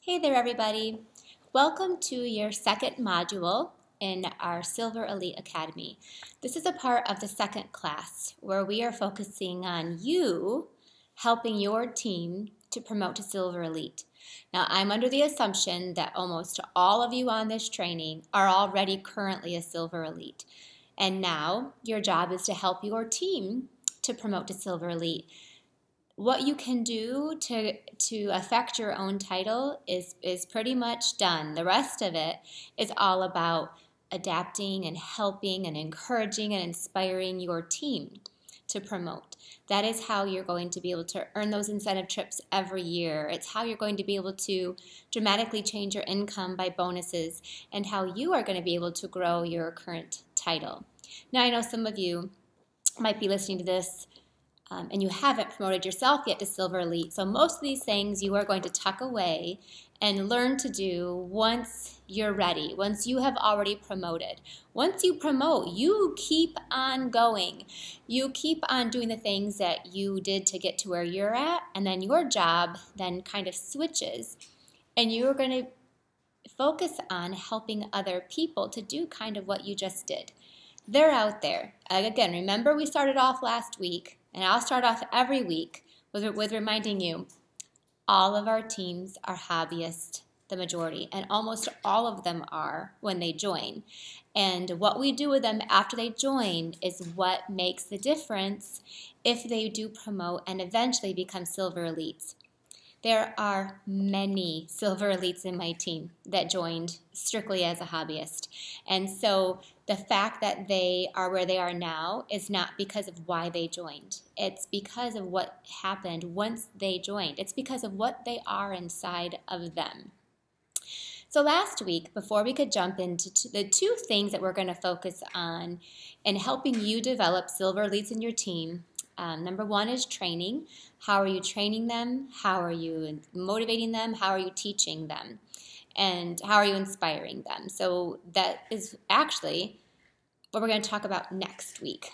Hey there, everybody. Welcome to your second module in our Silver Elite Academy. This is a part of the second class where we are focusing on you helping your team to promote to Silver Elite. Now, I'm under the assumption that almost all of you on this training are already currently a Silver Elite. And now your job is to help your team to promote to Silver Elite. What you can do to affect your own title is pretty much done. The rest of it is all about adapting and helping and encouraging and inspiring your team to promote. That is how you're going to be able to earn those incentive trips every year. It's how you're going to be able to dramatically change your income by bonuses and how you are going to be able to grow your current title. Now, I know some of you might be listening to this and you haven't promoted yourself yet to Silver Elite. So most of these things you are going to tuck away and learn to do once you're ready, once you have already promoted. Once you promote, you keep on going. You keep on doing the things that you did to get to where you're at, and then your job then kind of switches. And you're going to focus on helping other people to do kind of what you just did. They're out there. Again, remember we started off last week, and I'll start off every week with reminding you, all of our teams are hobbyists, the majority, and almost all of them are when they join. And what we do with them after they join is what makes the difference if they do promote and eventually become Silver Elites. There are many Silver Elites in my team that joined strictly as a hobbyist. And so the fact that they are where they are now is not because of why they joined. It's because of what happened once they joined. It's because of what they are inside of them. So last week, before we could jump into the two things that we're going to focus on in helping you develop Silver Elites in your team, number one is training. How are you training them? How are you motivating them? How are you teaching them? And how are you inspiring them? So that is actually what we're going to talk about next week.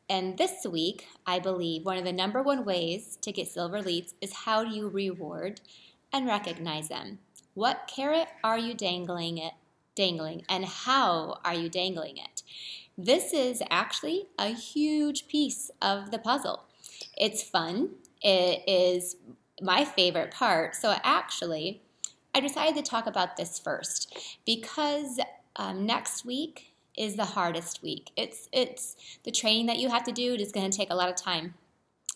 And this week, I believe one of the number one ways to get Silver Elites is how do you reward and recognize them? What carrot are you dangling, and how are you dangling it? This is actually a huge piece of the puzzle. It's fun. It is my favorite part. So actually, I decided to talk about this first because next week is the hardest week. It's the training that you have to do. It is going to take a lot of time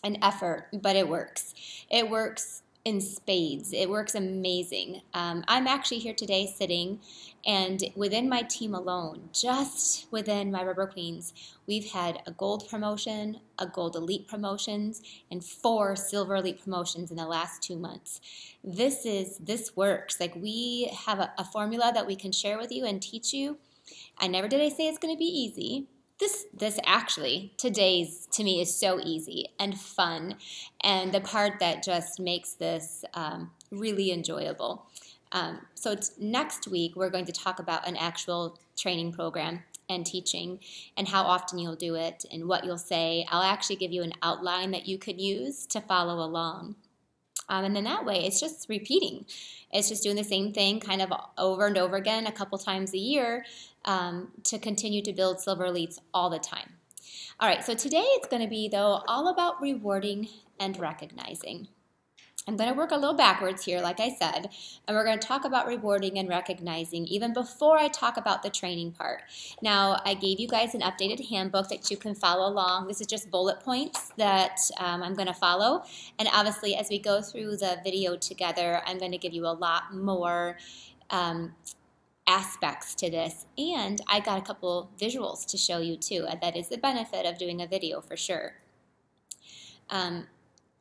and effort, but it works. It works in spades. It works amazing. I'm actually here today sitting, and within my team alone, just within my Rubber Queens, we've had a gold promotion, a gold elite promotions, and 4 silver elite promotions in the last 2 months. This works. Like, we have a formula that we can share with you and teach you. I never did I say it's going to be easy. This actually, today's, to me, is so easy and fun, and the part that just makes this really enjoyable. So next week, we're going to talk about an actual training program and teaching and how often you'll do it and what you'll say. I'll actually give you an outline that you could use to follow along. And then that way, it's just repeating. It's just doing the same thing kind of over and over again a couple times a year to continue to build Silver Elites all the time. All right, so today it's going to be, though, all about rewarding and recognizing. I'm going to work a little backwards here, like I said, and we're going to talk about rewarding and recognizing even before I talk about the training part. Now, I gave you guys an updated handbook that you can follow along. This is just bullet points that I'm going to follow, and obviously as we go through the video together, I'm going to give you a lot more aspects to this, and I got a couple visuals to show you too, and that is the benefit of doing a video for sure.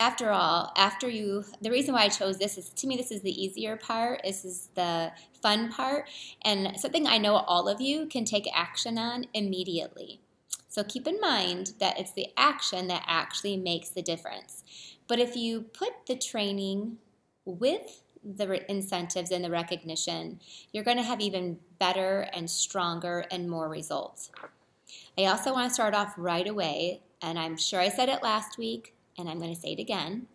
After all, the reason why I chose this is, to me, this is the easier part. This is the fun part, and something I know all of you can take action on immediately. So keep in mind that it's the action that actually makes the difference. But if you put the training with the incentives and the recognition, you're going to have even better and stronger and more results. I also want to start off right away, and I'm sure I said it last week, and I'm going to say it again.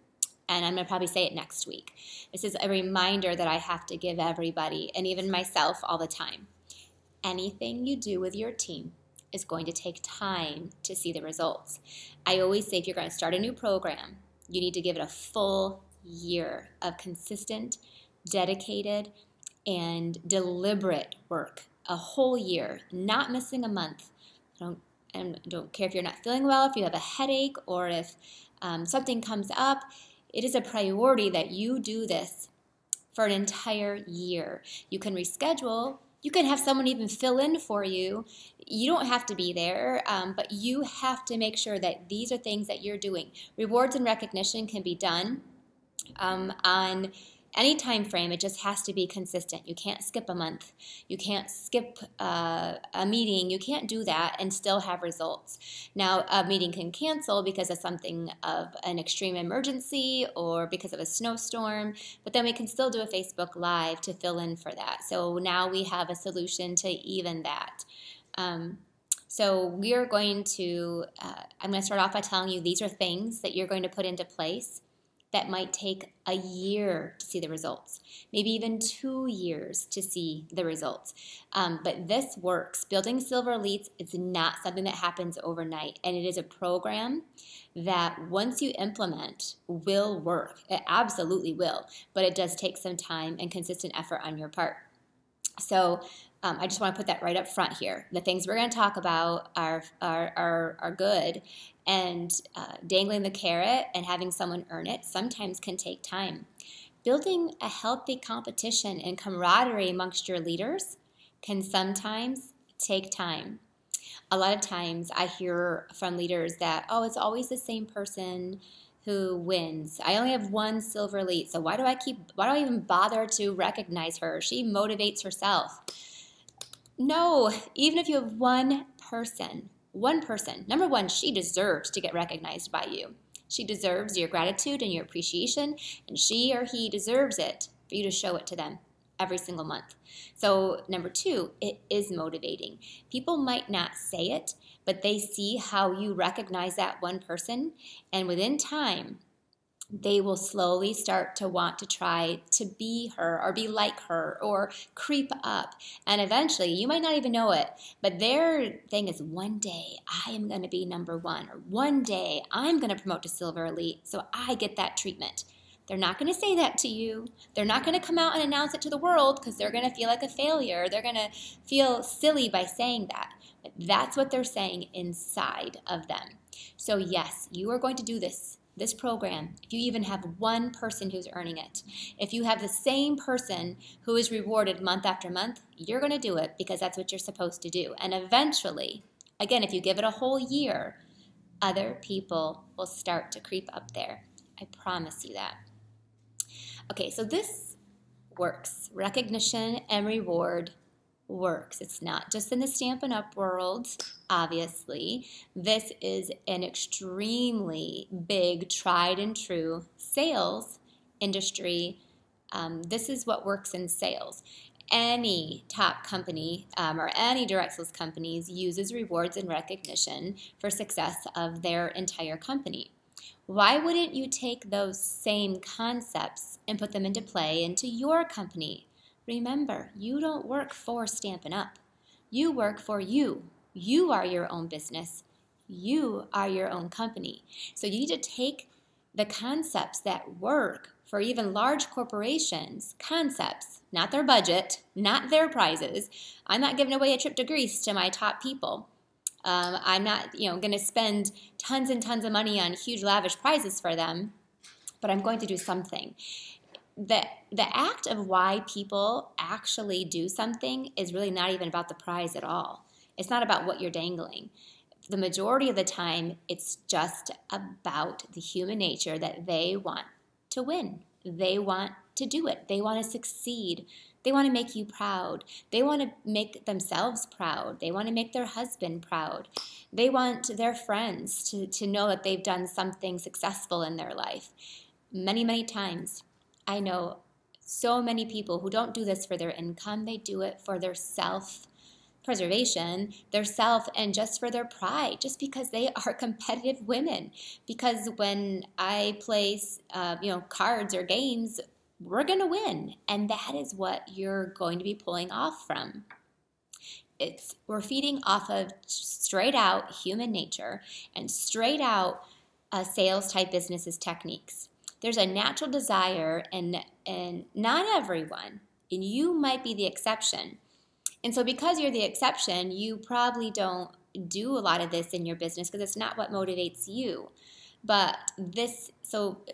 and I'm going to probably say it next week. This is a reminder that I have to give everybody, and even myself, all the time. Anything you do with your team is going to take time to see the results. I always say if you're going to start a new program, you need to give it a full year of consistent, dedicated, and deliberate work. A whole year, not missing a month. Don't care if you're not feeling well, if you have a headache, or if something comes up. It is a priority that you do this for an entire year. You can reschedule. You can have someone even fill in for you. You don't have to be there, but you have to make sure that these are things that you're doing. Rewards and recognition can be done on any time frame. It just has to be consistent. You can't skip a month. You can't skip a meeting. You can't do that and still have results. Now, a meeting can cancel because of something of an extreme emergency or because of a snowstorm, but then we can still do a Facebook Live to fill in for that. So now we have a solution to even that. So we're going to, I'm going to start off by telling you these are things that you're going to put into place that might take a year to see the results, maybe even 2 years to see the results. But this works. Building Silver Elites is not something that happens overnight, and it is a program that once you implement will work. It absolutely will, but it does take some time and consistent effort on your part. So I just want to put that right up front here. The things we're going to talk about are good, and dangling the carrot and having someone earn it sometimes can take time. Building a healthy competition and camaraderie amongst your leaders can sometimes take time. A lot of times I hear from leaders that, oh, it's always the same person who wins. I only have one Silver Elite, so why do I even bother to recognize her? She motivates herself. No, even if you have one person, number one, she deserves to get recognized by you. She deserves your gratitude and your appreciation, and she or he deserves it for you to show it to them every single month. So number two, it is motivating. People might not say it, but they see how you recognize that one person, and within time, they will slowly start to want to try to be her or be like her or creep up. And eventually, you might not even know it, but their thing is one day I am going to be number one, or one day I'm going to promote to Silver Elite so I get that treatment. They're not going to say that to you. They're not going to come out and announce it to the world because they're going to feel like a failure. They're going to feel silly by saying that. But that's what they're saying inside of them. So yes, you are going to do this program, if you even have one person who's earning it. If you have the same person who is rewarded month after month, you're going to do it because that's what you're supposed to do. And eventually, again, if you give it a whole year, other people will start to creep up there. I promise you that. Okay, so this works. Recognition and reward works. It's not just in the Stampin' Up! World, obviously. This is an extremely big, tried and true sales industry. This is what works in sales. Any top company or any direct sales companies uses rewards and recognition for success of their entire company. Why wouldn't you take those same concepts and put them into play into your company? Remember, you don't work for Stampin' Up! You work for you. You are your own business. You are your own company. So you need to take the concepts that work for even large corporations, concepts, not their budget, not their prizes. I'm not giving away a trip to Greece to my top people. I'm not, going to spend tons and tons of money on huge lavish prizes for them, but I'm going to do something. The act of why people actually do something is really not even about the prize at all. It's not about what you're dangling. The majority of the time, it's just about the human nature that they want to win. They want to do it. They want to succeed. They want to make you proud. They want to make themselves proud. They want to make their husband proud. They want their friends to know that they've done something successful in their life. Many, many times, I know so many people who don't do this for their income. They do it for their preservation, their self, and just for their pride, just because they are competitive women. Because when I play, cards or games, we're going to win. And that is what you're going to be pulling off from. We're feeding off of straight out human nature and straight out sales type businesses techniques. There's a natural desire, and not everyone, and you might be the exception. And so because you're the exception, you probably don't do a lot of this in your business because it's not what motivates you. But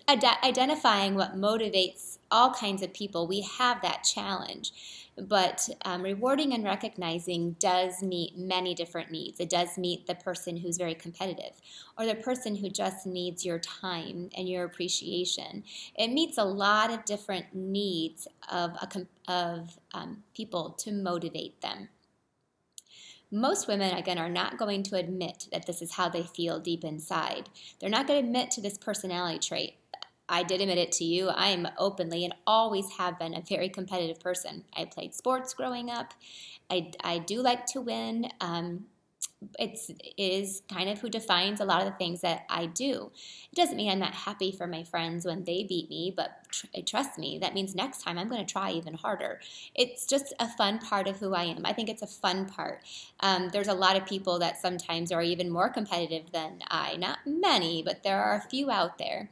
identifying what motivates all kinds of people, we have that challenge. But rewarding and recognizing does meet many different needs. It does meet the person who's very competitive, or the person who just needs your time and your appreciation. It meets a lot of different needs of people to motivate them. Most women, again, are not going to admit that this is how they feel deep inside. They're not going to admit to this personality trait. I did admit it to you. I am openly and always have been a very competitive person. I played sports growing up. I do like to win. It is kind of who defines a lot of the things that I do. It doesn't mean I'm not happy for my friends when they beat me, but trust me, that means next time I'm going to try even harder. It's just a fun part of who I am. I think it's a fun part. There's a lot of people that sometimes are even more competitive than I. Not many, but there are a few out there.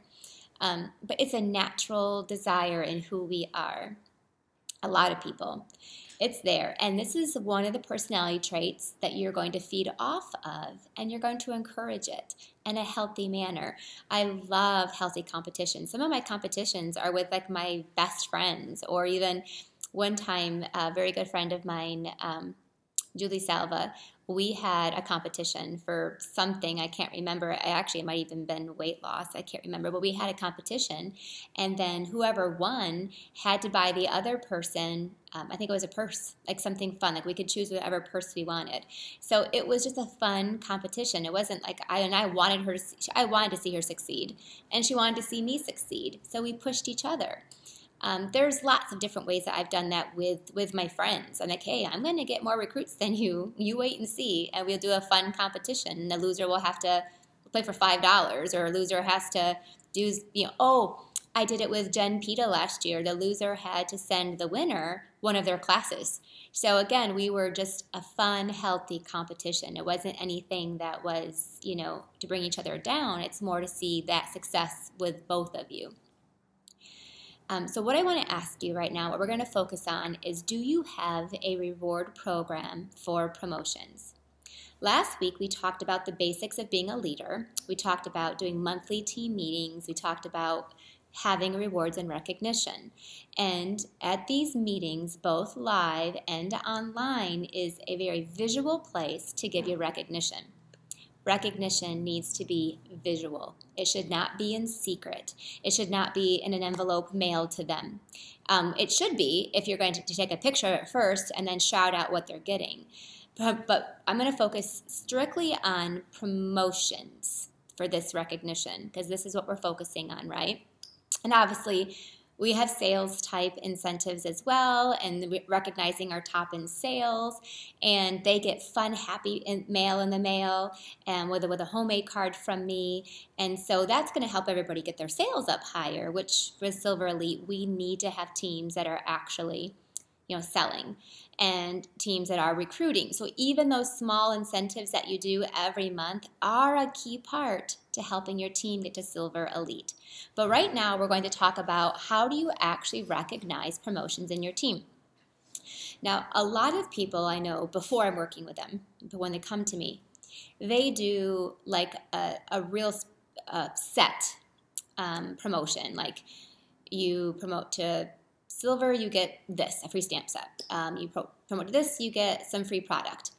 But it's a natural desire in who we are. A lot of people. It's there. And this is one of the personality traits that you're going to feed off of, and you're going to encourage it in a healthy manner. I love healthy competition. Some of my competitions are with like my best friends, or even one time a very good friend of mine, Julie Salva, we had a competition for something. I can't remember. It might even been weight loss. I can't remember. But we had a competition, and then whoever won had to buy the other person, I think it was a purse, like something fun. Like we could choose whatever purse we wanted. So it was just a fun competition. It wasn't like I wanted to see her succeed, and she wanted to see me succeed. So we pushed each other. There's lots of different ways that I've done that with my friends. I'm like, hey, I'm going to get more recruits than you. You wait and see, and we'll do a fun competition. And the loser will have to play for $5, or a loser has to do, I did it with Jen Pita last year. The loser had to send the winner one of their classes. So again, we were just a fun, healthy competition. It wasn't anything that was, to bring each other down. It's more to see that success with both of you. So what I want to ask you right now, what we're going to focus on is, do you have a reward program for promotions? Last week, we talked about the basics of being a leader. We talked about doing monthly team meetings. We talked about having rewards and recognition. And at these meetings, both live and online, is a very visual place to give you recognition. Recognition needs to be visual. It should not be in secret. It should not be in an envelope mailed to them. It should be if you're going to take a picture at first and then shout out what they're getting. But I'm going to focus strictly on promotions for this recognition, because this is what we're focusing on, right? And obviously, we have sales type incentives as well, and recognizing our top in sales, and they get fun, happy mail in the mail, and with a homemade card from me. And so that's going to help everybody get their sales up higher, which for Silver Elite, we need to have teams that are actually selling, and teams that are recruiting. So even those small incentives that you do every month are a key part to helping your team get to Silver Elite. But right now we're going to talk about, how do you actually recognize promotions in your team? Now, a lot of people I know, before I'm working with them, but when they come to me, they do like a real set promotion. Like, you promote to Silver, you get this, a free stamp set. You promote this, you get some free product.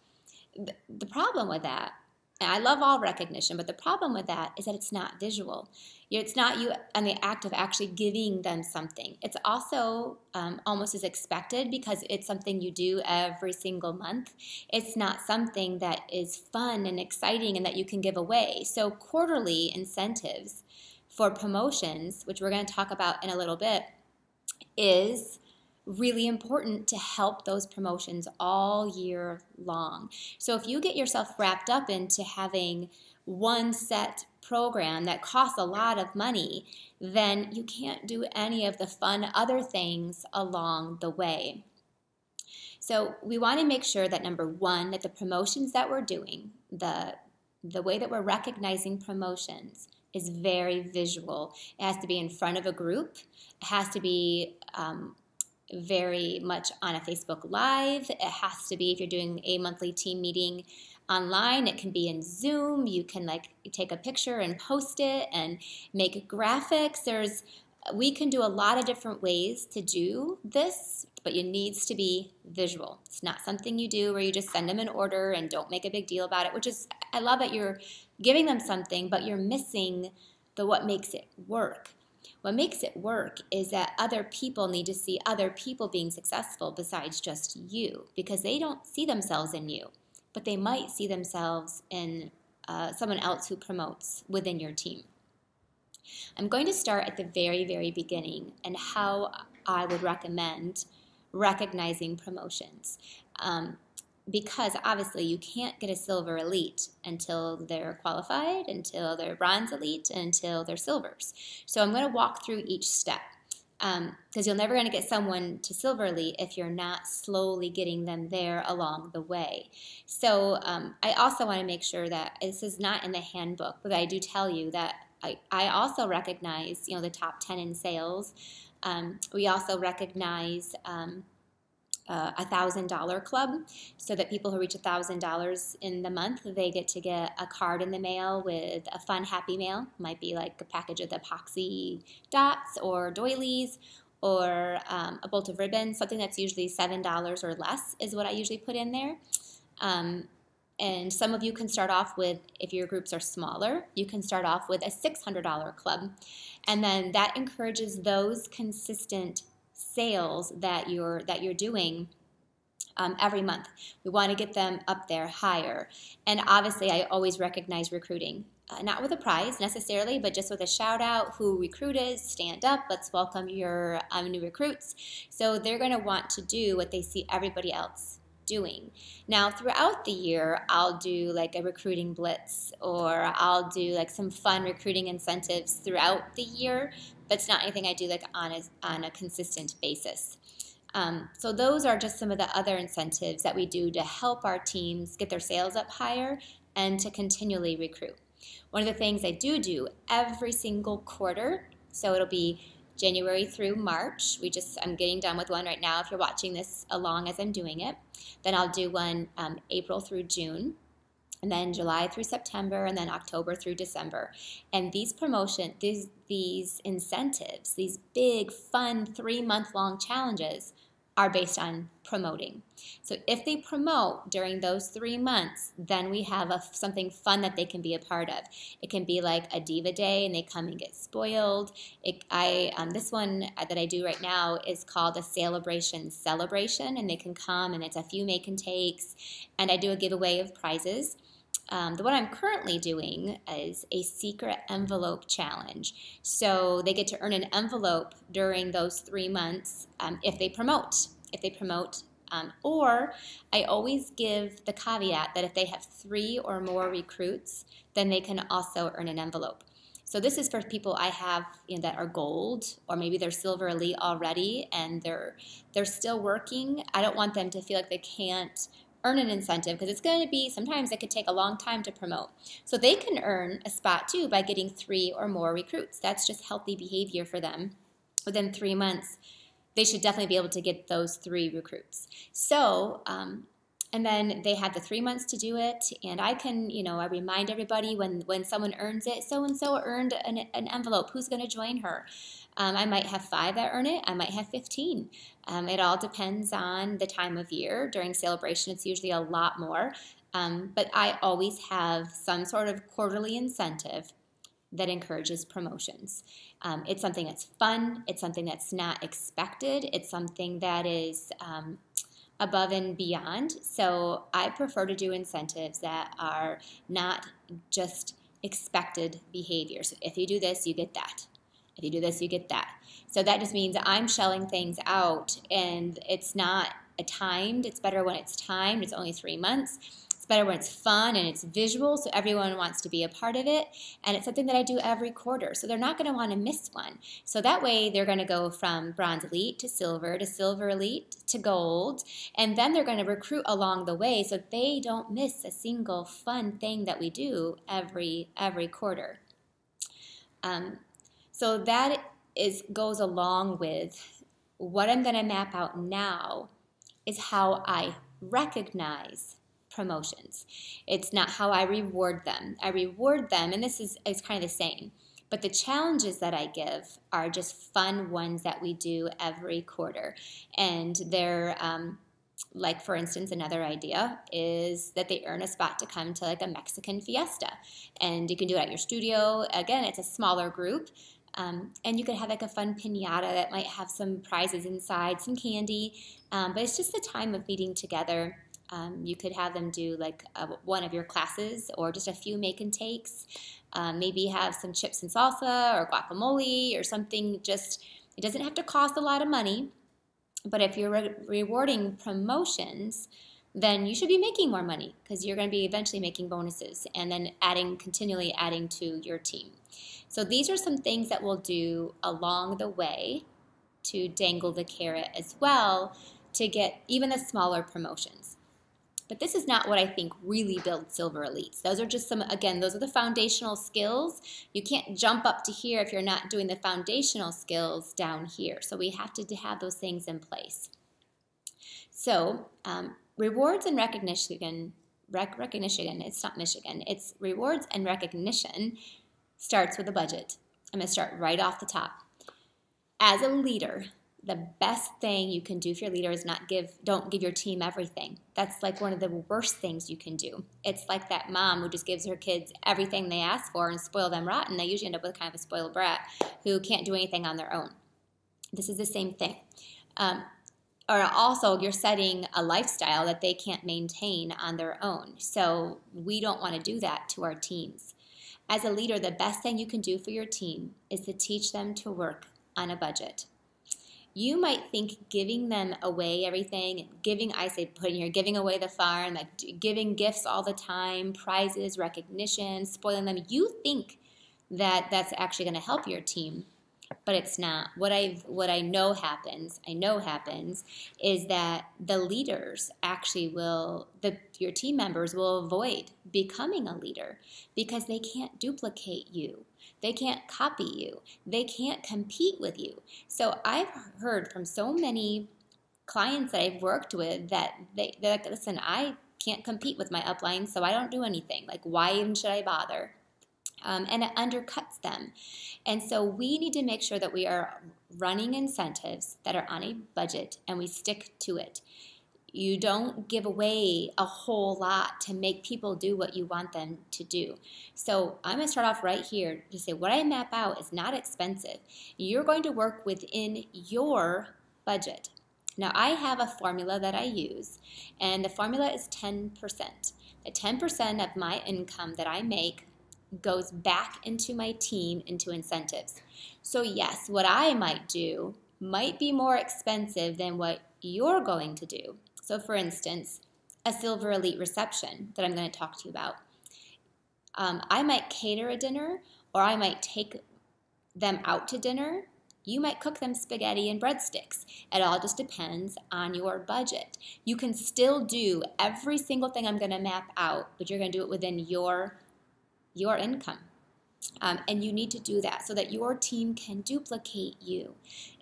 The problem with that, and I love all recognition, but the problem with that is that it's not visual. It's not you on the act of actually giving them something. It's also almost as expected, because it's something you do every single month. It's not something that is fun and exciting and that you can give away. So quarterly incentives for promotions, which we're going to talk about in a little bit, is really important to help those promotions all year long. So if you get yourself wrapped up into having one set program that costs a lot of money, then you can't do any of the fun other things along the way. So we want to make sure that, number one, that the promotions that we're doing, the way that we're recognizing promotions is very visual. It has to be in front of a group. It has to be very much on a Facebook Live. It has to be, if you're doing a monthly team meeting online, it can be in Zoom. You can take a picture and post it and make graphics. We can do a lot of different ways to do this, but it needs to be visual. It's not something you do where you just send them an order and don't make a big deal about it, which is, I love that you're giving them something, but you're missing what makes it work. What makes it work is that other people need to see other people being successful besides just you, because they don't see themselves in you, but they might see themselves in someone else who promotes within your team. I'm going to start at the very, very beginning and how I would recommend recognizing promotions. Because obviously you can't get a silver elite until they're qualified, until they're bronze elite, until they're silvers. So I'm going to walk through each step, because you're never going to get someone to silver elite if you're not slowly getting them there along the way. So I also want to make sure that this is not in the handbook, but I do tell you that I also recognize, the top 10 in sales. We also recognize $1,000 club, so that people who reach $1,000 in the month, they get to get a card in the mail with a fun happy mail. Might be like a package of epoxy dots or doilies, or a bolt of ribbon. Something that's usually $7 or less is what I usually put in there. And some of you can start off with, if your groups are smaller, you can start off with a $600 club. And then that encourages those consistent sales that you're doing every month. We want to get them up there higher. And obviously, I always recognize recruiting. Not with a prize necessarily, but just with a shout out, who recruit is, stand up, let's welcome your new recruits. So they're going to want to do what they see everybody else doing. Now, throughout the year, I'll do like a recruiting blitz, or I'll do like some fun recruiting incentives throughout the year. That's not anything I do like on a consistent basis. So those are just some of the other incentives that we do to help our teams get their sales up higher and to continually recruit. One of the things I do every single quarter, so it'll be January through March. I'm getting done with one right now if you're watching this along as I'm doing it. Then I'll do one April through June, and then July through September, and then October through December. And these these incentives, these big, fun 3-month-long challenges are based on promoting. So if they promote during those 3 months, then we have something fun that they can be a part of. It can be like a diva day and they come and get spoiled. This one that I do right now is called a celebration, and they can come and it's a few make and takes, and I do a giveaway of prizes. The one I'm currently doing is a secret envelope challenge. So they get to earn an envelope during those 3 months if they promote. Or I always give the caveat that if they have 3 or more recruits, then they can also earn an envelope. So this is for people I have that are gold, or maybe they're silver elite already and they're still working. I don't want them to feel like they can't earn an incentive, because it's going to be, sometimes it could take a long time to promote. So they can earn a spot too by getting 3 or more recruits. That's just healthy behavior for them. Within 3 months, they should definitely be able to get those 3 recruits. So, and then they have the 3 months to do it, and I can, I remind everybody when someone earns it, so-and-so earned an envelope, who's going to join her? I might have 5 that earn it. I might have 15. It all depends on the time of year. During celebration, it's usually a lot more. But I always have some sort of quarterly incentive that encourages promotions. It's something that's fun. It's something that's not expected. It's something that is above and beyond. So I prefer to do incentives that are not just expected behavior. So if you do this, you get that. If you do this, you get that. So that just means I'm shelling things out, and it's not timed. It's better when it's timed. It's only 3 months. It's better when it's fun and it's visual, so everyone wants to be a part of it. And it's something that I do every quarter, so they're not going to want to miss one. So that way they're going to go from Bronze Elite to Silver Elite to Gold, and then they're going to recruit along the way so they don't miss a single fun thing that we do every quarter. So that goes along with what I'm going to map out now is how I recognize promotions. It's not how I reward them. I reward them, and this is kind of the same, but the challenges that I give are just fun ones that we do every quarter. And they're, like for instance, another idea is that they earn a spot to come to like a Mexican fiesta. And you can do it at your studio. Again, it's a smaller group. And you could have like a fun piñata that might have some prizes inside, some candy, but it's just a time of meeting together. You could have them do like one of your classes or just a few make and takes. Maybe have some chips and salsa or guacamole or something. Just, it doesn't have to cost a lot of money, but if you're rewarding promotions, then you should be making more money because you're going to be eventually making bonuses and then continually adding to your team. So these are some things that we'll do along the way to dangle the carrot as well to get even the smaller promotions. But this is not what I think really builds Silver Elites. Those are just those are the foundational skills. You can't jump up to here if you're not doing the foundational skills down here. So we have to have those things in place. So rewards and recognition, it's not Michigan, it's rewards and recognition starts with a budget. I'm going to start right off the top. As a leader, the best thing you can do for your leader is don't give your team everything. That's like one of the worst things you can do. It's like that mom who just gives her kids everything they ask for and spoil them rotten. They usually end up with kind of a spoiled brat who can't do anything on their own. This is the same thing. Or also you're setting a lifestyle that they can't maintain on their own. So we don't want to do that to our teams. As a leader, the best thing you can do for your team is to teach them to work on a budget. You might think giving them away everything, giving away the farm, like giving gifts all the time, prizes, recognition, spoiling them, you think that that's actually going to help your team. But it's not. What I know happens is that the leaders actually your team members will avoid becoming a leader because they can't duplicate you. They can't copy you. They can't compete with you. So I've heard from so many clients that I've worked with that they're like, listen, I can't compete with my upline, so I don't do anything. Like, why even should I bother? And it undercuts them. And so we need to make sure that we are running incentives that are on a budget and we stick to it. You don't give away a whole lot to make people do what you want them to do. So I'm going to start off right here to say what I map out is not expensive. You're going to work within your budget. Now I have a formula that I use, and the formula is 10%. The 10% of my income that I make goes back into my team into incentives. So yes, what I might do might be more expensive than what you're going to do. So for instance, a Silver Elite reception that I'm going to talk to you about. I might cater a dinner, or I might take them out to dinner. You might cook them spaghetti and breadsticks. It all just depends on your budget. You can still do every single thing I'm going to map out, but you're going to do it within your income. And you need to do that so that your team can duplicate you.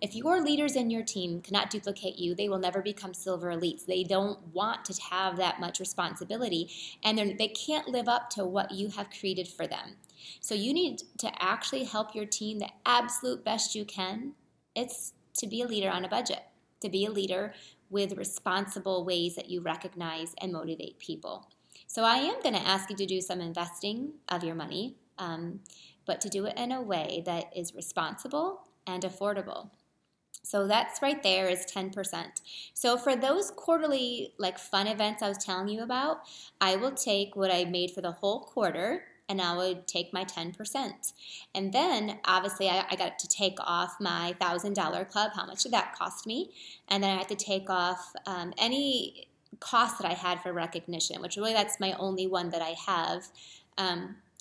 If your leaders in your team cannot duplicate you, they will never become Silver Elites. They don't want to have that much responsibility, and they can't live up to what you have created for them. So you need to actually help your team the absolute best you can. It's to be a leader on a budget, to be a leader with responsible ways that you recognize and motivate people. So I am going to ask you to do some investing of your money, but to do it in a way that is responsible and affordable. So that's right there is 10%. So for those quarterly fun events I was telling you about, I will take what I made for the whole quarter and I would take my 10%. And then obviously I got to take off my $1,000 club. How much did that cost me? And then I had to take off any cost that I had for recognition, which really that's my only one that I have.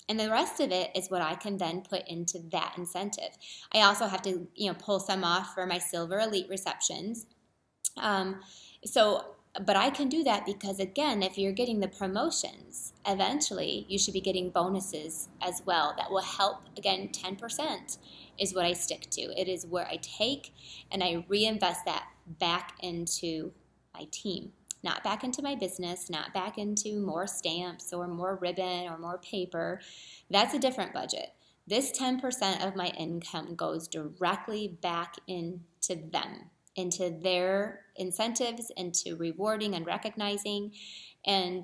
And the rest of it is what I can then put into that incentive. I also have to, pull some off for my Silver Elite receptions. But I can do that because, again, if you're getting the promotions, eventually you should be getting bonuses as well. That will help. Again, 10% is what I stick to. It is where I take and I reinvest that back into my team. Not back into my business, not back into more stamps or more ribbon or more paper. That's a different budget. This 10% of my income goes directly back into them, into their incentives, into rewarding and recognizing, and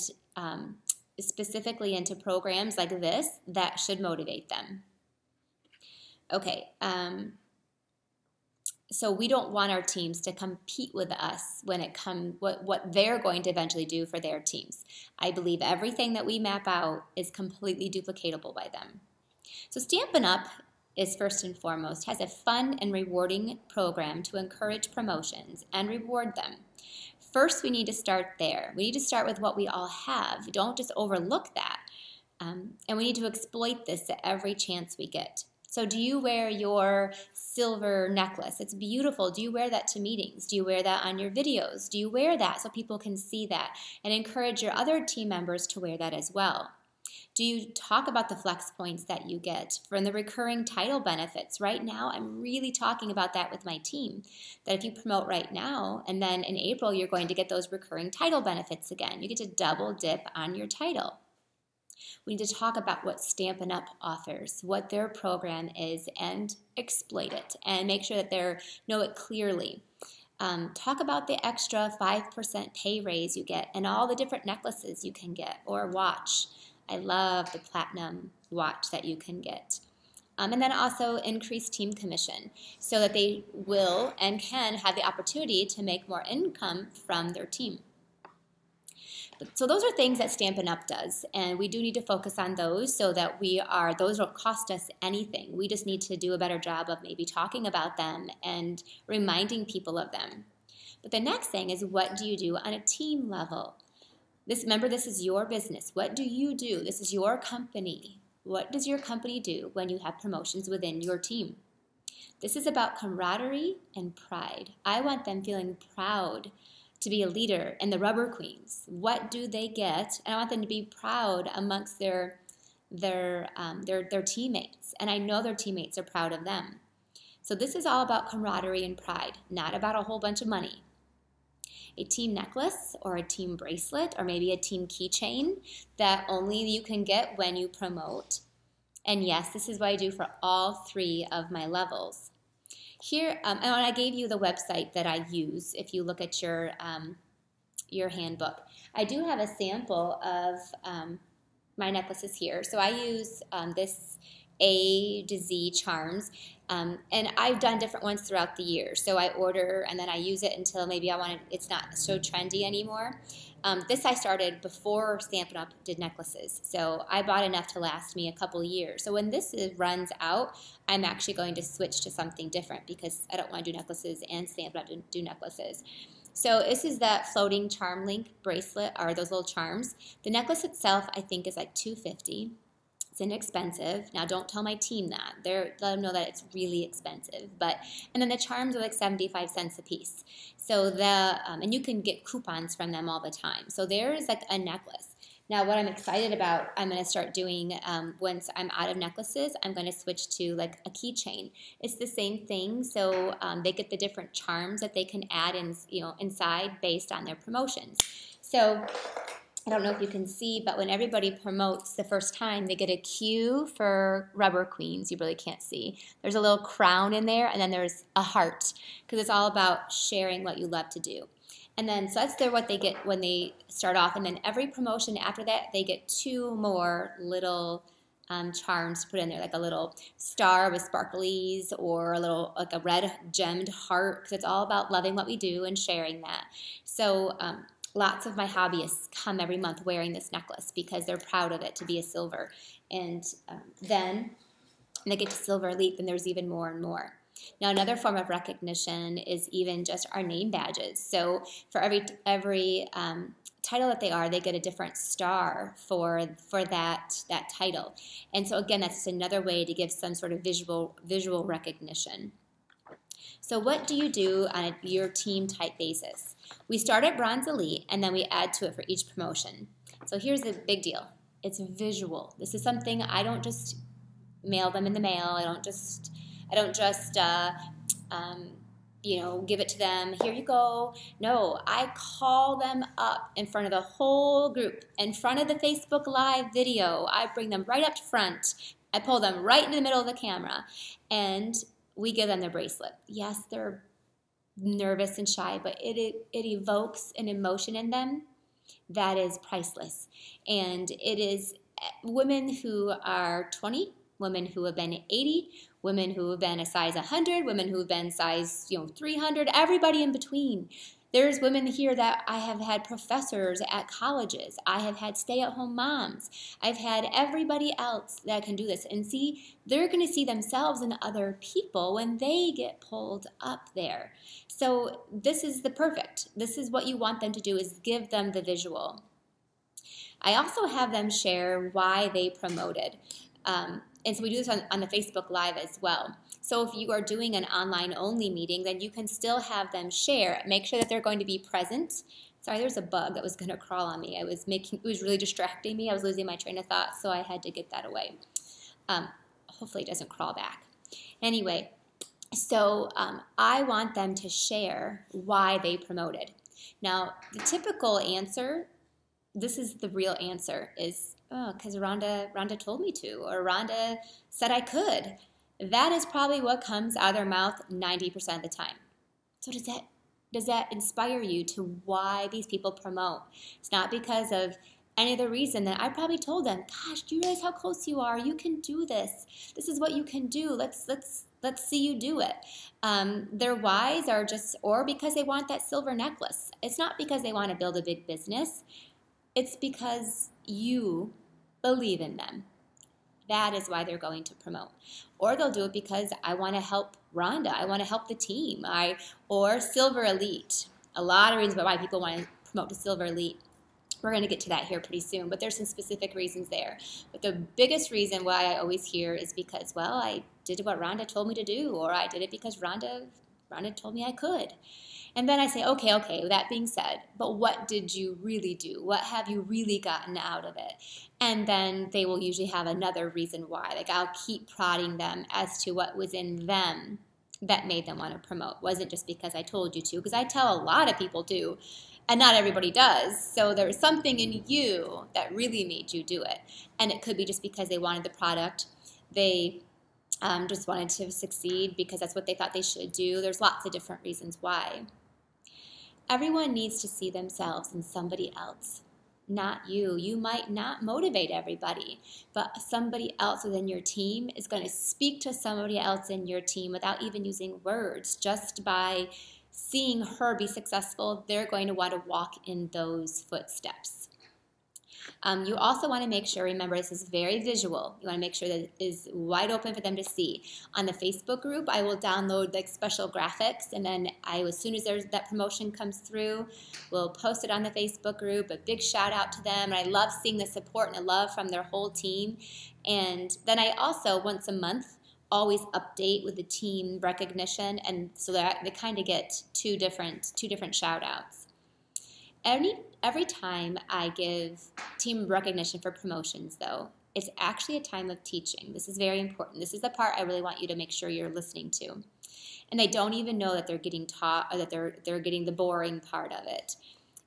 specifically into programs like this that should motivate them. Okay, so we don't want our teams to compete with us when it comes what they're going to eventually do for their teams. I believe everything that we map out is completely duplicatable by them. So Stampin' Up! Is first and foremost has a fun and rewarding program to encourage promotions and reward them. First, we need to start there. We need to start with what we all have. Don't just overlook that. And we need to exploit this at every chance we get. So do you wear your silver necklace? It's beautiful. Do you wear that to meetings? Do you wear that on your videos? Do you wear that so people can see that and encourage your other team members to wear that as well? Do you talk about the flex points that you get from the recurring title benefits? Right now, I'm really talking about that with my team, that if you promote right now, and then in April, you're going to get those recurring title benefits again. You get to double dip on your title. We need to talk about what Stampin' Up! Offers, what their program is, and exploit it, and make sure that they know it clearly. Talk about the extra 5% pay raise you get and all the different necklaces you can get or watch. I love the platinum watch that you can get. And then also increase team commission so that they will and can have the opportunity to make more income from their team. So those are things that Stampin' Up! Does, and we do need to focus on those so that those don't cost us anything. We just need to do a better job of maybe talking about them and reminding people of them. But the next thing is, what do you do on a team level? Remember, this is your business. What do you do? This is your company. What does your company do when you have promotions within your team? This is about camaraderie and pride. I want them feeling proud to be a leader in the Rubber Queens. What do they get? And I want them to be proud amongst their teammates. And I know their teammates are proud of them. So this is all about camaraderie and pride, not about a whole bunch of money. A team necklace or a team bracelet or maybe a team keychain that only you can get when you promote. And yes, this is what I do for all 3 of my levels. Here, and I gave you the website that I use if you look at your handbook. I do have a sample of my necklaces here. So I use this A to Z charms. And I've done different ones throughout the year. So I order and then I use it until maybe it's not so trendy anymore. This I started before Stampin' Up! Did necklaces. So I bought enough to last me a couple years. So when this runs out, I'm actually going to switch to something different because I don't want to do necklaces and Stampin' Up! Do necklaces. So this is that floating charm link bracelet, or those little charms. The necklace itself, I think, is like $250. It's inexpensive. Now, don't tell my team that. Let them know that it's really expensive. And then the charms are like 75 cents a piece. So and you can get coupons from them all the time. So there is like a necklace. Now, what I'm excited about, I'm going to start doing once I'm out of necklaces, I'm going to switch to like a keychain. It's the same thing. So they get the different charms that they can add inside based on their promotions. So I don't know if you can see, but when everybody promotes the first time, they get a Q for Rubber Queens. You really can't see. There's a little crown in there, and then there's a heart, because it's all about sharing what you love to do. And then, so that's what they get when they start off. And then every promotion after that, they get 2 more little charms put in there, like a little star with sparklies or a little, like a red gemmed heart, because it's all about loving what we do and sharing that. So, lots of my hobbyists come every month wearing this necklace because they're proud of it to be a silver. And then they get to Silver Elite, then there's even more and more. Now, another form of recognition is even just our name badges. So for every title that they get a different star for that title. And so again, that's just another way to give some sort of visual recognition. So what do you do on your team type basis? We start at Bronze Elite, and then we add to it for each promotion. So here's the big deal. It's visual. This is something I don't just mail them in the mail. I don't just give it to them. Here you go. No, I call them up in front of the whole group, in front of the Facebook Live video. I bring them right up to front. I pull them right into the middle of the camera, and we give them their bracelet. Yes, they're nervous and shy, but it evokes an emotion in them that is priceless. And it is women who are 20, women who have been 80, women who have been a size 100, women who have been size 300, everybody in between. There's women here that I have had professors at colleges. I have had stay-at-home moms. I've had everybody else that can do this. And see, they're going to see themselves in other people when they get pulled up there. So this is the perfect. This is what you want them to do, is give them the visual. I also have them share why they promoted. And so we do this on the Facebook Live as well. So if you are doing an online-only meeting, then you can still have them share. Make sure that they're going to be present. Sorry, there's a bug that was going to crawl on me. It was really distracting me. I was losing my train of thought, so I had to get that away. Hopefully it doesn't crawl back. Anyway, so I want them to share why they promoted. Now, the typical answer, this is the real answer, is, oh, because Rhonda told me to, or Rhonda said I could. That is probably what comes out of their mouth 90% of the time. So does that inspire you to why these people promote? It's not because of any other reason that I probably told them, gosh, do you realize how close you are? You can do this. This is what you can do. Let's see you do it. Their whys are just, or because they want that silver necklace. It's not because they want to build a big business. It's because you believe in them. That is why they're going to promote. Or they'll do it because I want to help Rhonda. I want to help the team. Or Silver Elite. A lot of reasons why people want to promote to Silver Elite. We're going to get to that here pretty soon, but there's some specific reasons there. But the biggest reason why I always hear is because, well, I did what Rhonda told me to do, or I did it because Rhonda told me I could. And then I say, okay, that being said, but what did you really do? What have you really gotten out of it? And then they will usually have another reason why. Like, I'll keep prodding them as to what was in them that made them want to promote. It wasn't just because I told you to, because I tell a lot of people to, and not everybody does. So there's something in you that really made you do it. And it could be just because they wanted the product. They just wanted to succeed because that's what they thought they should do. There's lots of different reasons why. Everyone needs to see themselves in somebody else, not you. You might not motivate everybody, but somebody else within your team is going to speak to somebody else in your team without even using words. Just by seeing her be successful, they're going to want to walk in those footsteps. You also want to make sure, remember, this is very visual. You want to make sure that it is wide open for them to see. On the Facebook group, I will download like special graphics, and then as soon as that promotion comes through, we'll post it on the Facebook group. A big shout out to them. And I love seeing the support and the love from their whole team. And then I also, once a month, always update with the team recognition, and so that they kind of get two different shout outs. Every time I give team recognition for promotions, though, it's actually a time of teaching. This is very important. This is the part I really want you to make sure you're listening to. And they don't even know that they're getting taught, or that they're getting the boring part of it.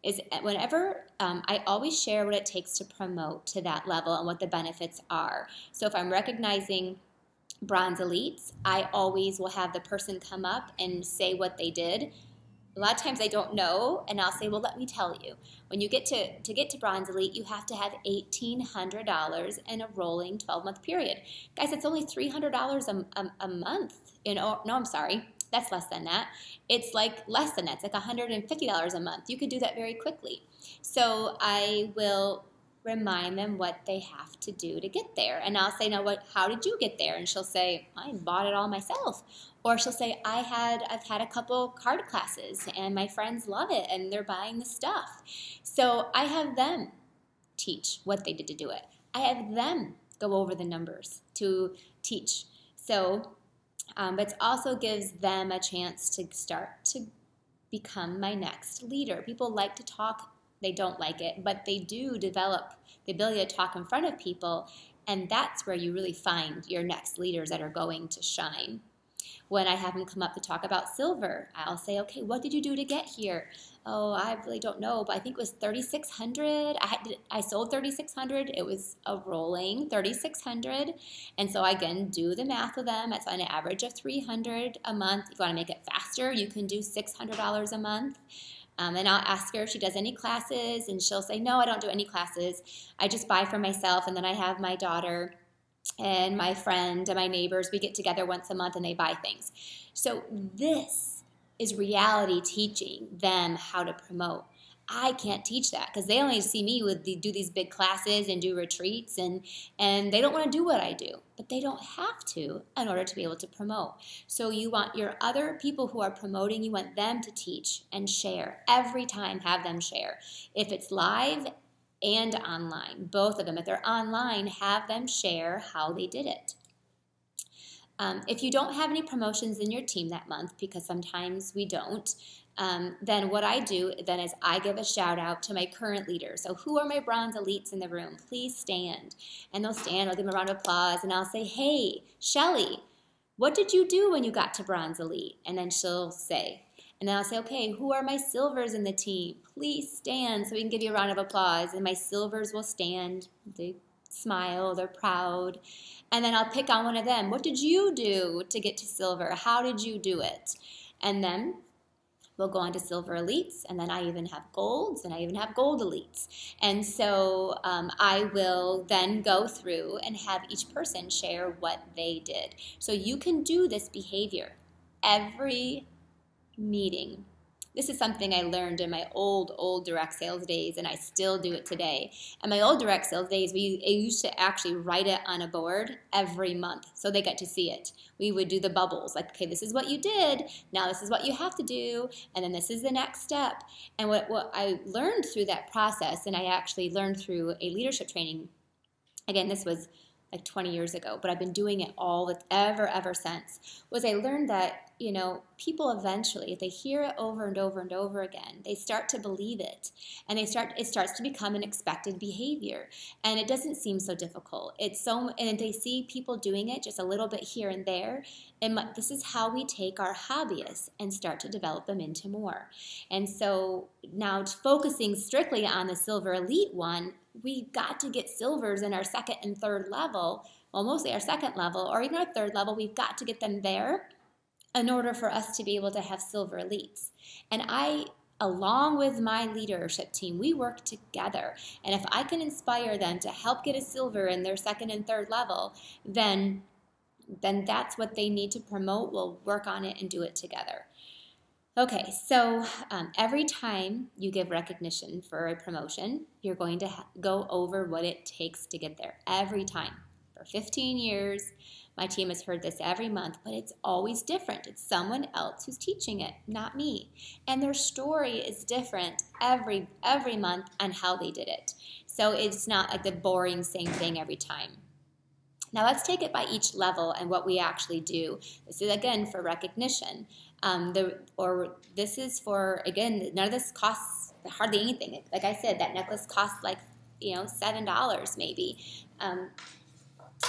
Is whenever I always share what it takes to promote to that level and what the benefits are. So if I'm recognizing Bronze Elites, I always will have the person come up and say what they did. A lot of times they don't know, and I'll say, well, let me tell you. When you get to Bronze Elite, you have to have $1,800 in a rolling 12-month period. Guys, it's only $300 a month. No, I'm sorry. That's less than that. It's like less than that. It's like $150 a month. You could do that very quickly. So I will remind them what they have to do to get there. And I'll say, now how did you get there? And she'll say, I bought it all myself. Or she'll say, I've had a couple card classes and my friends love it and they're buying the stuff. So I have them teach what they did to do it. I have them go over the numbers to teach. So, but it also gives them a chance to start to become my next leader. People like to talk. They don't like it, but they do develop the ability to talk in front of people, and that's where you really find your next leaders that are going to shine. When I have them come up to talk about silver, I'll say, okay, what did you do to get here? Oh, I really don't know, but I think it was 3,600. I sold 3,600. It was a rolling 3,600. And so I again do the math with them. It's on an average of 300 a month. If you want to make it faster, you can do $600 a month. And I'll ask her if she does any classes, and she'll say, no, I don't do any classes. I just buy for myself, and then I have my daughter and my friend and my neighbors. We get together once a month, and they buy things. So this is reality teaching them how to promote. I can't teach that because they only see me do these big classes and do retreats, and they don't want to do what I do, but they don't have to in order to be able to promote. So you want your other people who are promoting, you want them to teach and share. Every time, have them share. If it's live and online, both of them. If they're online, have them share how they did it. If you don't have any promotions in your team that month, because sometimes we don't, then what I do then is I give a shout out to my current leaders. So who are my bronze elites in the room? Please stand. And they'll stand, I'll give them a round of applause, and I'll say, hey, Shelly, what did you do when you got to bronze elite? And then she'll say, and then I'll say, okay, who are my silvers in the team? Please stand so we can give you a round of applause. And my silvers will stand, they smile, they're proud. And then I'll pick on one of them. What did you do to get to silver? How did you do it? And then we'll go on to silver elites, and then I even have golds, and I even have gold elites. And so I will then go through and have each person share what they did. So you can do this behavior every meeting. This is something I learned in my old direct sales days, and I still do it today. In my old direct sales days, we used to actually write it on a board every month so they get to see it. We would do the bubbles, like, okay, this is what you did, now this is what you have to do, and then this is the next step. And what I learned through that process, and I actually learned through a leadership training, again, this was like 20 years ago, but I've been doing it ever since, was I learned that, people eventually, if they hear it over and over and over again, they start to believe it, and it starts to become an expected behavior, and it doesn't seem so difficult. And they see people doing it just a little bit here and there, and this is how we take our hobbyists and start to develop them into more. And so now, focusing strictly on the silver elite one, we've got to get silvers in our second and third level, well, mostly our second level, or even our third level. We've got to get them there in order for us to be able to have silver elites. And I, along with my leadership team, we work together. And if I can inspire them to help get a silver in their second and third level, then that's what they need to promote. We'll work on it and do it together. Okay, so every time you give recognition for a promotion, you're going to go over what it takes to get there. Every time. For 15 years, my team has heard this every month, but it's always different. It's someone else who's teaching it, not me. And their story is different every month on how they did it. So it's not like the boring same thing every time. Now let's take it by each level and what we actually do. This is, again, for recognition. This is for, again, none of this costs hardly anything. Like I said, that necklace costs like, $7 maybe.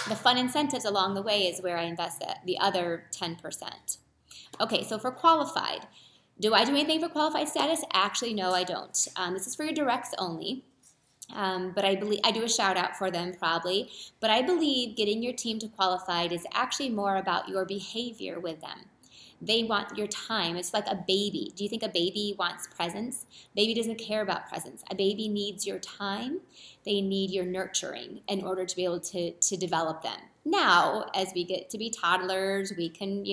The fun incentives along the way is where I invest the other 10%. Okay, so for qualified, do I do anything for qualified status? Actually, no, I don't. This is for your directs only. But I believe I do a shout out for them probably. But I believe getting your team to qualified is actually more about your behavior with them. They want your time. It's like a baby. Do you think a baby wants presents? Baby doesn't care about presents. A baby needs your time. They need your nurturing in order to be able to develop them. Now, as we get to be toddlers, we can,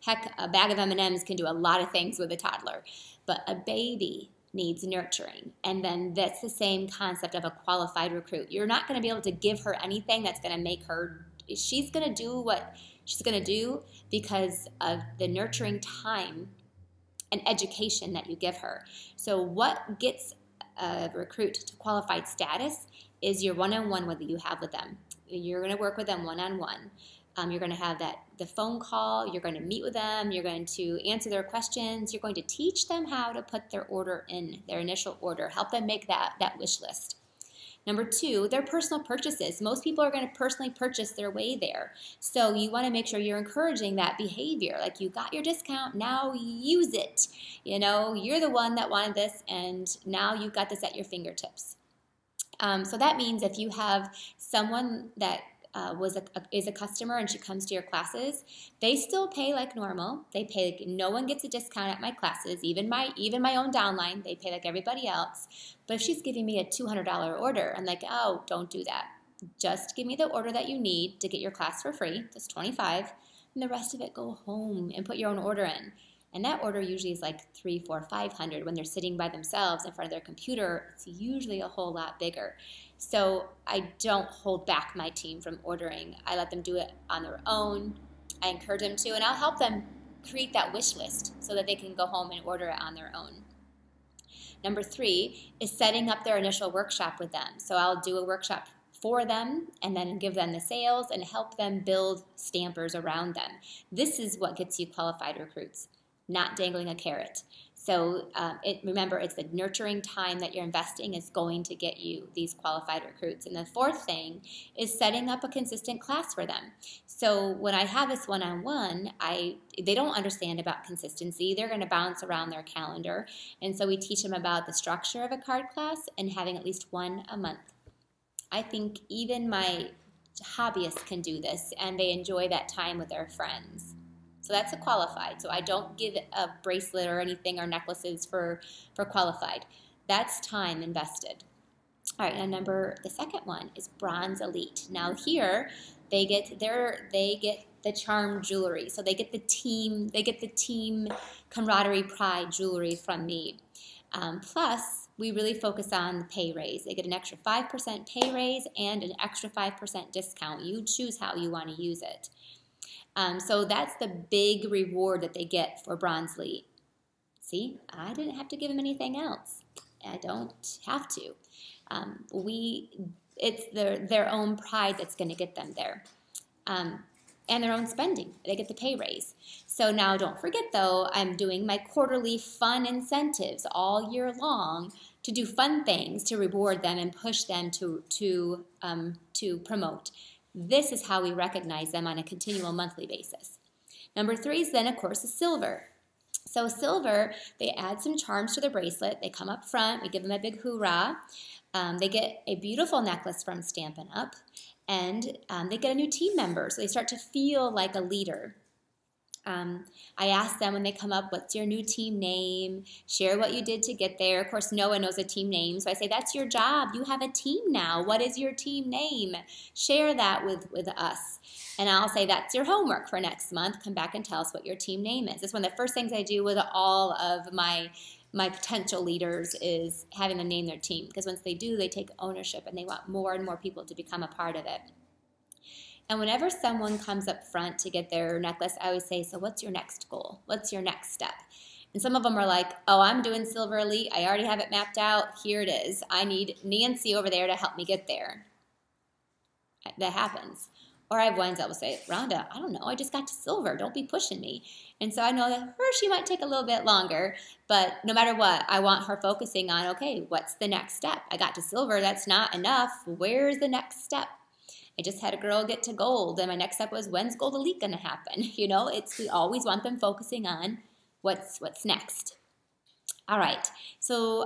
heck, a bag of M&Ms can do a lot of things with a toddler. But a baby needs nurturing. And then that's the same concept of a qualified recruit. You're not going to be able to give her anything that's going to make her, she's going to do what she's going to do because of the nurturing time and education that you give her. So what gets a recruit to qualified status is your one-on-one that you have with them. You're going to work with them one-on-one. You're going to have the phone call. You're going to meet with them. You're going to answer their questions. You're going to teach them how to put their order in, their initial order. Help them make that wish list. Number 2, their personal purchases. Most people are going to personally purchase their way there. So you want to make sure you're encouraging that behavior. Like, you got your discount, now use it. You're the one that wanted this, and now you've got this at your fingertips. So that means if you have someone that is a customer and she comes to your classes, they still pay like normal. They pay like no one gets a discount at my classes, even my own downline. They pay like everybody else. But if she's giving me a $200 order, I'm like, oh, don't do that. Just give me the order that you need to get your class for free. That's $25, and the rest of it, go home and put your own order in. And that order usually is like $300, $400, $500. When they're sitting by themselves in front of their computer, it's usually a whole lot bigger. So I don't hold back my team from ordering. I let them do it on their own. I encourage them to, and I'll help them create that wish list so that they can go home and order it on their own. Number 3 is setting up their initial workshop with them. So I'll do a workshop for them and then give them the sales and help them build stampers around them. This is what gets you qualified recruits, not dangling a carrot. So remember, it's the nurturing time that you're investing is going to get you these qualified recruits. And the 4th thing is setting up a consistent class for them. So when I have this one-on-one, they don't understand about consistency. They're going to bounce around their calendar. And so we teach them about the structure of a card class and having at least one a month. I think even my hobbyists can do this, and they enjoy that time with their friends. So that's a qualified. So I don't give a bracelet or anything or necklaces for qualified. That's time invested. All right, now the second one is Bronze Elite. Now here they get the charm jewelry. So they get the team camaraderie pride jewelry from me. Plus, we really focus on the pay raise. They get an extra 5% pay raise and an extra 5% discount. You choose how you want to use it. So that's the big reward that they get for Bronze Elite. See, I didn't have to give them anything else. I don't have to. It's their own pride that's going to get them there. And their own spending. They get the pay raise. So now don't forget, though, I'm doing my quarterly fun incentives all year long to do fun things to reward them and push them to promote. This is how we recognize them on a continual monthly basis. Number 3 is then, of course, is silver. So silver, they add some charms to the bracelet. They come up front. We give them a big hoorah. They get a beautiful necklace from Stampin' Up. And they get a new team member. So they start to feel like a leader. I ask them when they come up, what's your new team name? Share what you did to get there. Of course, no one knows a team name. So I say, that's your job. You have a team now. What is your team name? Share that with us. And I'll say, that's your homework for next month. Come back and tell us what your team name is. It's one of the first things I do with all of my potential leaders is having them name their team. Because once they do, they take ownership and they want more and more people to become a part of it. And whenever someone comes up front to get their necklace, I always say, so what's your next goal? What's your next step? And some of them are like, oh, I'm doing Silver Elite. I already have it mapped out. Here it is. I need Nancy over there to help me get there. That happens. Or I have ones that will say, Rhonda, I don't know. I just got to silver. Don't be pushing me. And so I know that she might take a little bit longer. But no matter what, I want her focusing on, okay, what's the next step? I got to silver. That's not enough. Where's the next step? I just had a girl get to gold, and my next step was, when's Gold Elite going to happen? We always want them focusing on what's next. All right, so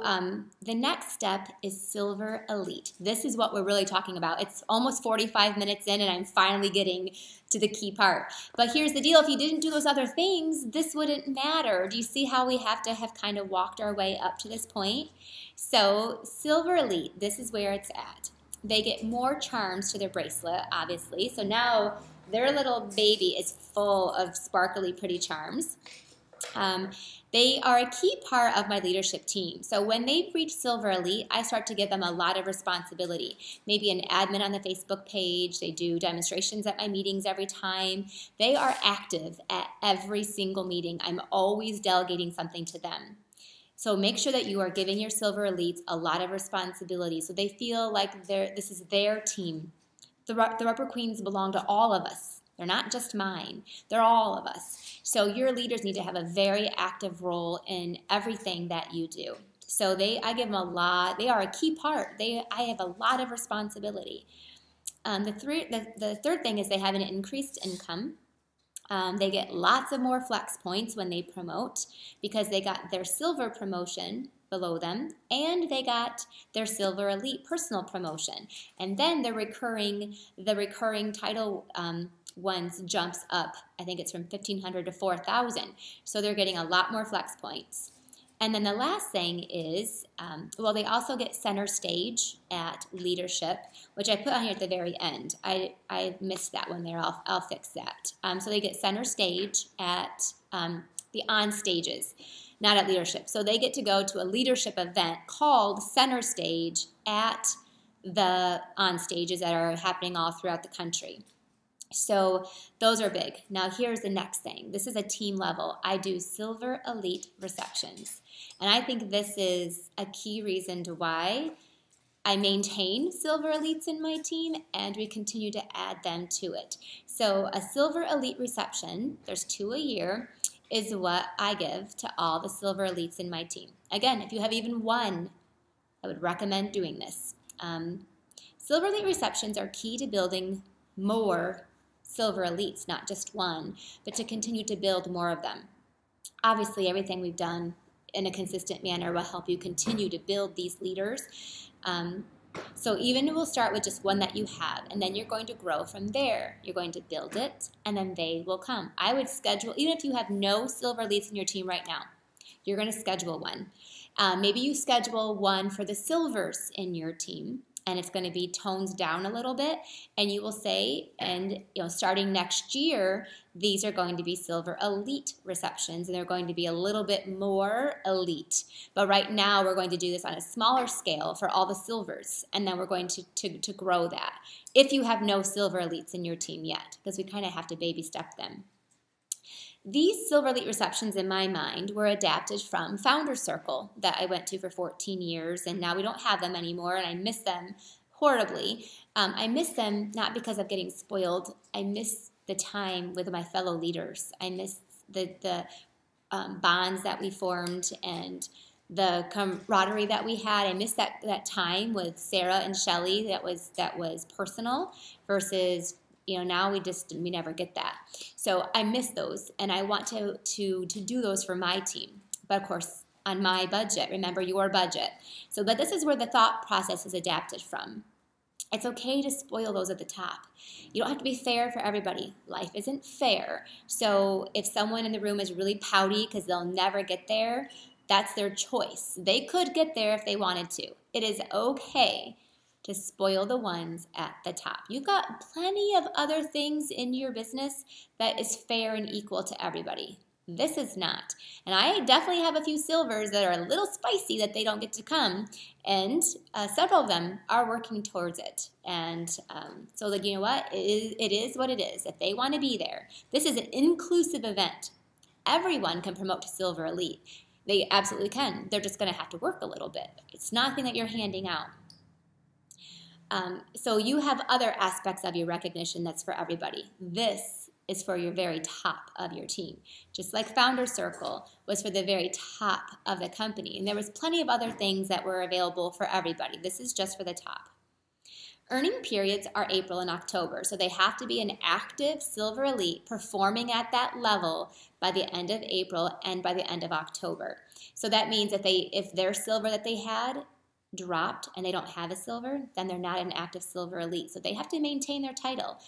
the next step is Silver Elite. This is what we're really talking about. It's almost 45 minutes in, and I'm finally getting to the key part. But here's the deal. If you didn't do those other things, this wouldn't matter. Do you see how we have to have kind of walked our way up to this point? So Silver Elite, this is where it's at. they get more charms to their bracelet, obviously. So now their little baby is full of sparkly, pretty charms. They are a key part of my leadership team. So when they reach Silver Elite, I start to give them a lot of responsibility. Maybe an admin on the Facebook page. They do demonstrations at my meetings every time. They are active at every single meeting. I'm always delegating something to them. So make sure that you are giving your Silver Elites a lot of responsibility so they feel like this is their team. The Rubber Queens belong to all of us. They're not just mine. They're all of us. So your leaders need to have a very active role in everything that you do. So I give them a lot. They are a key part. I have a lot of responsibility. The third thing is they have an increased income. They get lots of more flex points when they promote because they got their silver promotion below them and they got their Silver Elite personal promotion. And then the recurring title ones jumps up. I think it's from 1,500 to 4,000. So they're getting a lot more flex points. And then the last thing is, they also get center stage at leadership, which I put on here at the very end. I missed that one there. I'll fix that. So they get center stage at the on stages, not at leadership. So they get to go to a leadership event called Center Stage at the on stages that are happening all throughout the country. So those are big. Now here's the next thing. This is a team level. I do Silver Elite receptions. And I think this is a key reason to why I maintain Silver Elites in my team and we continue to add them to it. So a Silver Elite reception, there's 2 a year, is what I give to all the Silver Elites in my team. Again, if you have even one, I would recommend doing this. Silver Elite receptions are key to building more Silver Elites, not just one, but to continue to build more of them. Obviously, everything we've done in a consistent manner will help you continue to build these leaders. So even we'll start with just one that you have, and then you're going to grow from there. You're going to build it, and then they will come. I would schedule, even if you have no Silver Elites in your team right now, you're going to schedule one. Maybe you schedule one for the silvers in your team, and it's going to be toned down a little bit, and you will say, and starting next year, these are going to be Silver Elite receptions, and they're going to be a little bit more elite. But right now, we're going to do this on a smaller scale for all the silvers, and then we're going to grow that. If you have no Silver Elites in your team yet, because we kind of have to baby step them. These Silver Elite receptions, in my mind, were adapted from Founder Circle that I went to for 14 years, and now we don't have them anymore, and I miss them horribly. I miss them not because of getting spoiled. I miss the time with my fellow leaders. I miss the bonds that we formed and the camaraderie that we had. I miss that time with Sarah and Shelly that was personal versus now we never get that. So I miss those, and I want to do those for my team. But of course, on my budget, remember your budget. But this is where the thought process is adapted from. It's okay to spoil those at the top. You don't have to be fair for everybody. Life isn't fair. So if someone in the room is really pouty because they'll never get there, that's their choice. They could get there if they wanted to. It is okay to spoil the ones at the top. You've got plenty of other things in your business that is fair and equal to everybody. This is not. And I definitely have a few silvers that are a little spicy that they don't get to come, and several of them are working towards it. And you know what? It is what it is. If they want to be there, this is an inclusive event. Everyone can promote to Silver Elite. They absolutely can. They're just going to have to work a little bit. It's nothing that you're handing out. So you have other aspects of your recognition that's for everybody. This is for your very top of your team. Just like Founder Circle was for the very top of the company. And there was plenty of other things that were available for everybody. This is just for the top. Earning periods are April and October, so they have to be an active Silver Elite performing at that level by the end of April and by the end of October. So that means if their silver that they had dropped and they don't have a silver, then they're not an active Silver Elite. So they have to maintain their title.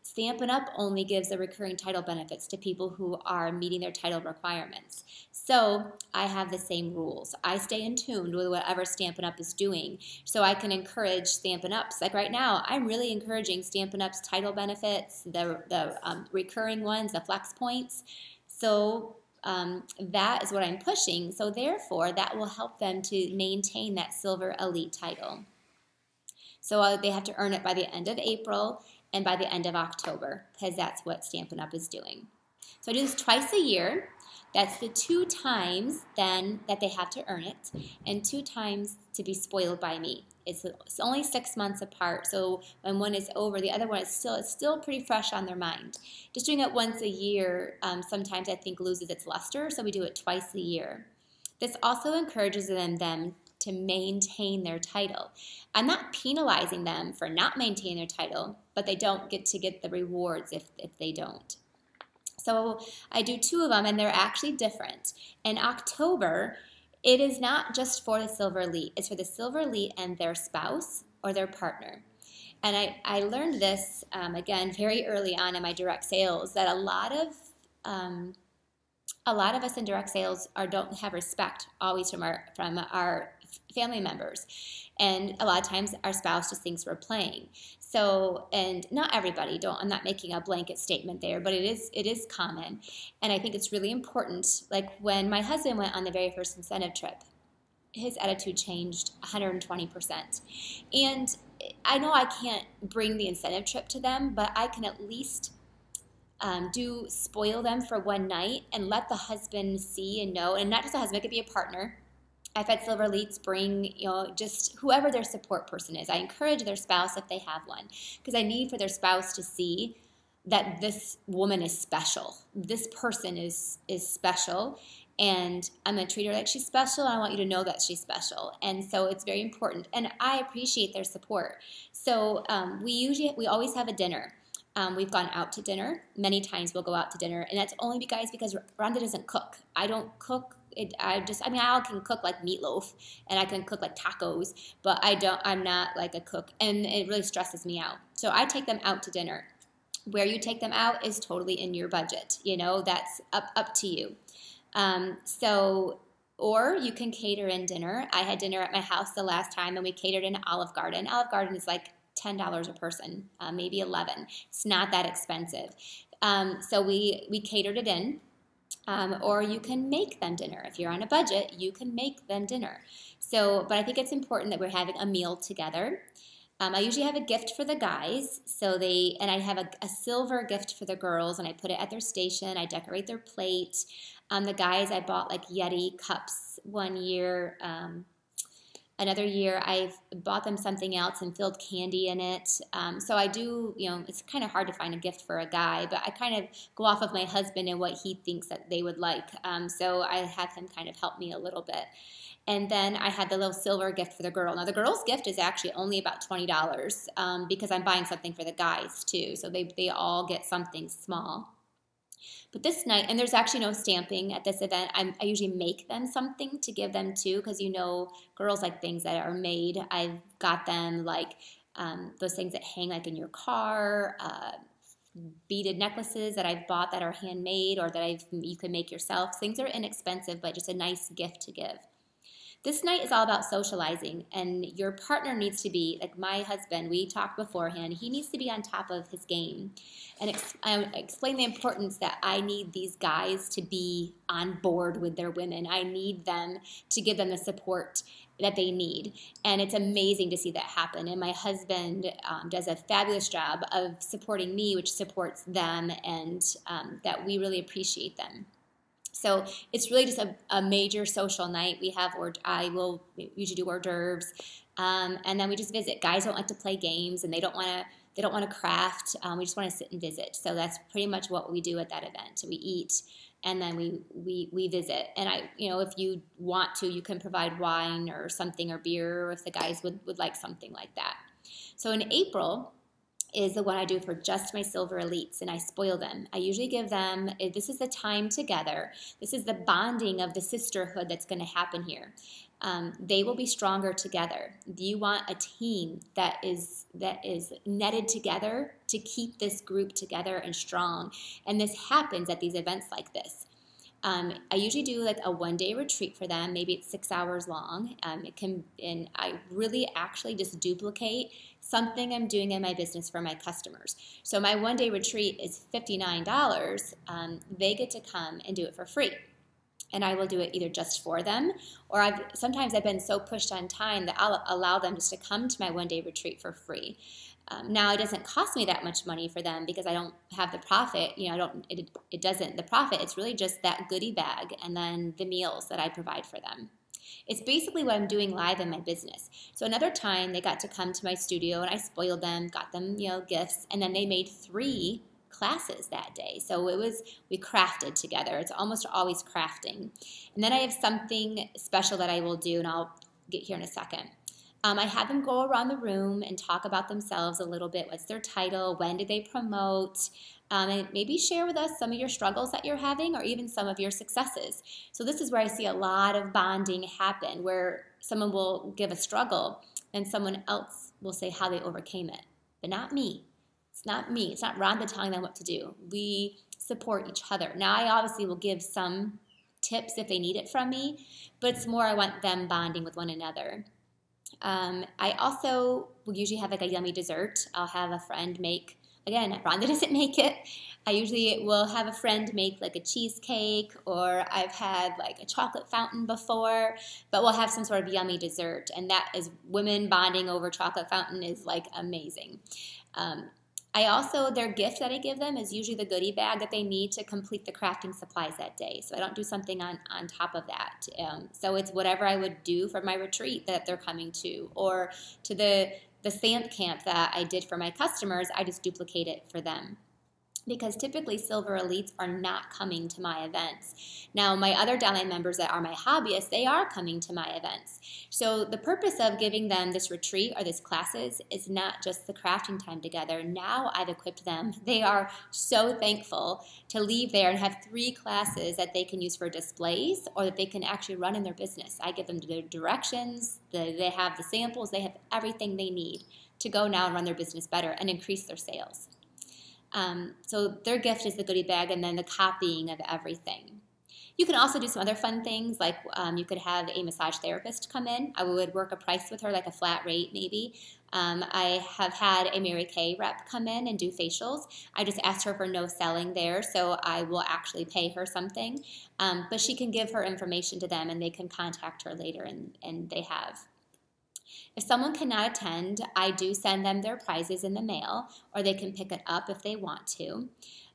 Stampin' Up! Only gives the recurring title benefits to people who are meeting their title requirements. So I have the same rules. I stay in tune with whatever Stampin' Up! Is doing, so I can encourage Stampin' Up's. Like right now, I'm really encouraging Stampin' Up's title benefits, the recurring ones, the flex points. So that is what I'm pushing. So therefore, that will help them to maintain that Silver Elite title. So they have to earn it by the end of April and by the end of October, because that's what Stampin' Up! Is doing. So I do this twice a year. That's the 2 times then that they have to earn it, and 2 times to be spoiled by me. It's only 6 months apart, so when one is over, the other one is still pretty fresh on their mind. Just doing it once a year sometimes I think loses its luster, so we do it twice a year. This also encourages them to maintain their title. I'm not penalizing them for not maintaining their title, but they don't get the rewards if they don't. So I do 2 of them, and they're actually different. In October, it is not just for the Silver Elite. It's for the Silver Elite and their spouse or their partner. And I learned this, again, very early on in my direct sales, that a lot of us in direct sales don't have respect always from our family members. And a lot of times our spouse just thinks we're playing. So, and not everybody, I'm not making a blanket statement there, but it is common. And I think it's really important. Like when my husband went on the very first incentive trip, his attitude changed 120%. And I know I can't bring the incentive trip to them, but I can at least spoil them for one night and let the husband see and know, and not just the husband, it could be a partner. I've had Silver Elites bring, just whoever their support person is. I encourage their spouse if they have one, because I need for their spouse to see that this woman is special. This person is special, and I'm going to treat her like she's special. I want you to know that she's special, and so it's very important. And I appreciate their support. So we always have a dinner. We've gone out to dinner. Many times we'll go out to dinner, and that's only because Rhonda doesn't cook. I don't cook. I can cook like meatloaf, and I can cook like tacos, but I'm not like a cook, and it really stresses me out. So I take them out to dinner. Where you take them out is totally in your budget. That's up to you. Or you can cater in dinner. I had dinner at my house the last time, and we catered in Olive Garden. Olive Garden is like $10 a person, maybe $11. It's not that expensive. So we catered it in. Or you can make them dinner. If you're on a budget, you can make them dinner. But I think it's important that we're having a meal together. I usually have a gift for the guys, and I have a silver gift for the girls, and I put it at their station. I decorate their plate. The guys, I bought like Yeti cups one year. Another year, I've bought them something else and filled candy in it. So I do, it's kind of hard to find a gift for a guy, but I kind of go off of my husband and what he thinks that they would like. So I have him kind of help me a little bit. And then I had the little silver gift for the girl. Now, the girl's gift is actually only about $20 because I'm buying something for the guys, too. So they all get something small. But this night, and there's actually no stamping at this event, I usually make them something to give them too, because girls like things that are made. I've got them like those things that hang like in your car, beaded necklaces that I've bought that are handmade or that you can make yourself. Things are inexpensive, but just a nice gift to give. This night is all about socializing, and your partner needs to be, like my husband, we talked beforehand, he needs to be on top of his game. And I explain the importance that I need these guys to be on board with their women. I need them to give them the support that they need. And it's amazing to see that happen. And my husband does a fabulous job of supporting me, which supports them, and that we really appreciate them. So it's really just a major social night. I will usually do hors d'oeuvres, and then we just visit. Guys don't like to play games, and they don't want to craft. We just want to sit and visit. So that's pretty much what we do at that event. We eat, and then we visit. And if you want to, you can provide wine or something or beer, if the guys would like something like that. So in April, is the one I do for just my Silver Elites, and I spoil them. I usually give them, this is the time together. This is the bonding of the sisterhood that's going to happen here. They will be stronger together. You want a team that is netted together to keep this group together and strong. And this happens at these events like this. I usually do like a one-day retreat for them. Maybe it's 6 hours long. And I really actually just duplicate something I'm doing in my business for my customers. So my one-day retreat is $59. They get to come and do it for free. And I will do it either just for them, or sometimes I've been so pushed on time that I'll allow them just to come to my one-day retreat for free. Now it doesn't cost me that much money for them because I don't have the profit. It doesn't. The profit, it's really just that goodie bag and then the meals that I provide for them. It's basically what I'm doing live in my business. So another time they got to come to my studio and I spoiled them, got them, gifts, and then they made 3 classes that day. So we crafted together. It's almost always crafting. And then I have something special that I will do, and I'll get here in a second. I have them go around the room and talk about themselves a little bit. What's their title? When did they promote? And maybe share with us some of your struggles that you're having or even some of your successes. So this is where I see a lot of bonding happen, where someone will give a struggle and someone else will say how they overcame it. But not me. It's not me. It's not Rhonda telling them what to do. We support each other. Now, I obviously will give some tips if they need it from me, but it's more I want them bonding with one another. I also will usually have like a yummy dessert. I'll have a friend make, again, Rhonda doesn't make it. I usually will have a friend make like a cheesecake, or I've had like a chocolate fountain before, but we'll have some sort of yummy dessert. And that is women bonding over chocolate fountain is like amazing. Their gift that I give them is usually the goodie bag that they need to complete the crafting supplies that day. So I don't do something on top of that. So it's whatever I would do for my retreat that they're coming to, or to the stamp camp that I did for my customers, I just duplicate it for them. Because typically Silver Elites are not coming to my events. Now, my other downline members that are my hobbyists, they are coming to my events. So the purpose of giving them this retreat or these classes is not just the crafting time together. Now I've equipped them. They are so thankful to leave there and have 3 classes that they can use for displays or that they can actually run in their business. I give them the directions, they have the samples, they have everything they need to go now and run their business better and increase their sales. So their gift is the goodie bag and then the copying of everything. You can also do some other fun things, like you could have a massage therapist come in. I would work a price with her, like a flat rate maybe. I have had a Mary Kay rep come in and do facials. I just asked her for no selling there, so I will actually pay her something. But she can give her information to them and they can contact her later, and they have. If someone cannot attend, I do send them their prizes in the mail, or they can pick it up if they want to.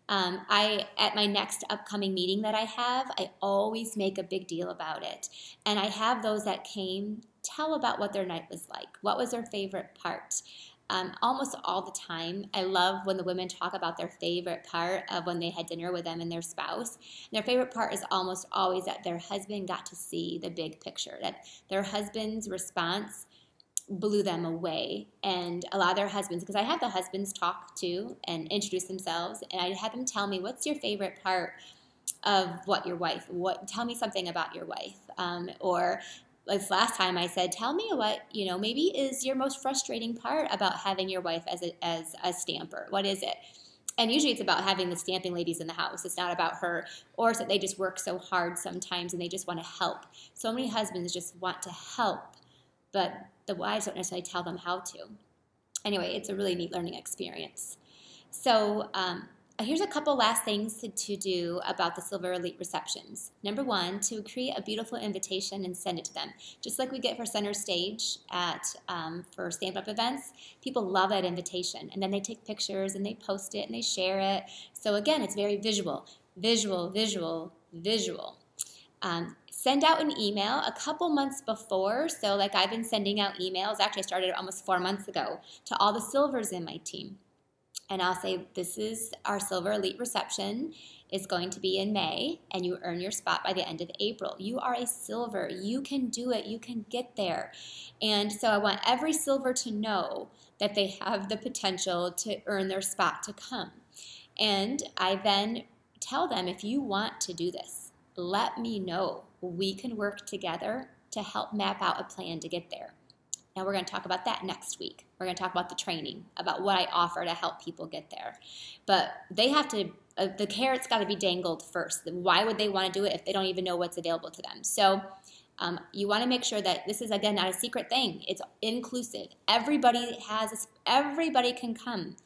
At my next upcoming meeting that I have, I always make a big deal about it. And I have those that came tell about what their night was like. What was their favorite part? Almost all the time, I love when the women talk about their favorite part of when they had dinner with them and their spouse. And their favorite part is almost always that their husband got to see the big picture, that their husband's response blew them away. And a lot of their husbands, because I have the husbands talk too and introduce themselves, and I had them tell me, what's your favorite part of tell me something about your wife. Or this last time I said, tell me what, maybe is your most frustrating part about having your wife as a stamper. What is it? And usually it's about having the stamping ladies in the house. It's not about her, or it's that they just work so hard sometimes and they just want to help. So many husbands just want to help, but the wives don't necessarily tell them how to. Anyway, it's a really neat learning experience. So here's a couple last things to do about the Silver Elite receptions. Number 1, to create a beautiful invitation and send it to them. Just like we get for Center Stage for Stamp Up events, people love that invitation. And then they take pictures and they post it and they share it. So again, it's very visual. Visual, visual, visual. Send out an email a couple months before. So like I've been sending out emails. Actually, I started almost 4 months ago to all the silvers in my team. and I'll say, this is our Silver Elite reception. Is going to be in May, and you earn your spot by the end of April. You are a Silver. You can do it. You can get there. And so I want every Silver to know that they have the potential to earn their spot to come. And I then tell them, if you want to do this, let me know. We can work together to help map out a plan to get there. Now we're going to talk about that next week. We're going to talk about the training, about what I offer to help people get there. But they have to, the carrot's got to be dangled first. Why would they want to do it if they don't even know what's available to them? So you want to make sure that this is, again, not a secret thing. It's inclusive. Everybody can come.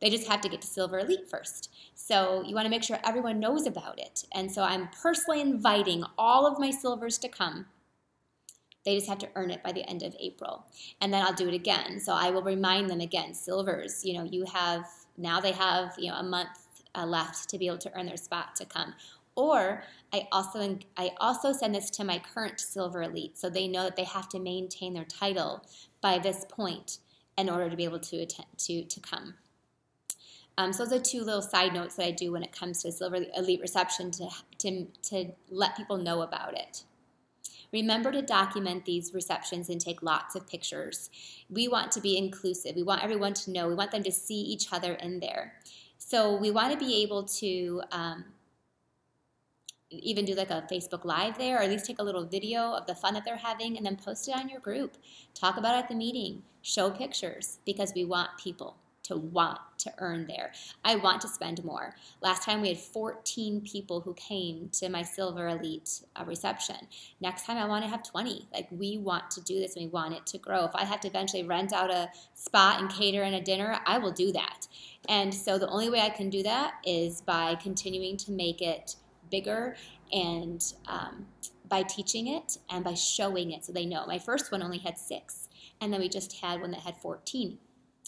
They just have to get to Silver Elite first. So you want to make sure everyone knows about it. And so I'm personally inviting all of my Silvers to come. They just have to earn it by the end of April. And then I'll do it again. So I will remind them again, Silvers, they have a month left to be able to earn their spot to come. Or I also send this to my current Silver Elite, so they know that they have to maintain their title by this point in order to be able to attend to come. So those are two little side notes that I do when it comes to Silver Elite reception to let people know about it. Remember to document these receptions and take lots of pictures. We want to be inclusive. We want everyone to know. We want them to see each other in there. So we want to be able to even do like a Facebook Live there, or at least take a little video of the fun that they're having and then post it on your group. Talk about it at the meeting. Show pictures, because we want people to want to earn there. I want to spend more. Last time we had 14 people who came to my Silver Elite reception. Next time I want to have 20. Like, we want to do this and we want it to grow. If I have to eventually rent out a spot and cater in a dinner, I will do that. And so the only way I can do that is by continuing to make it bigger and by teaching it and by showing it so they know. My first one only had 6, and then we just had one that had 14.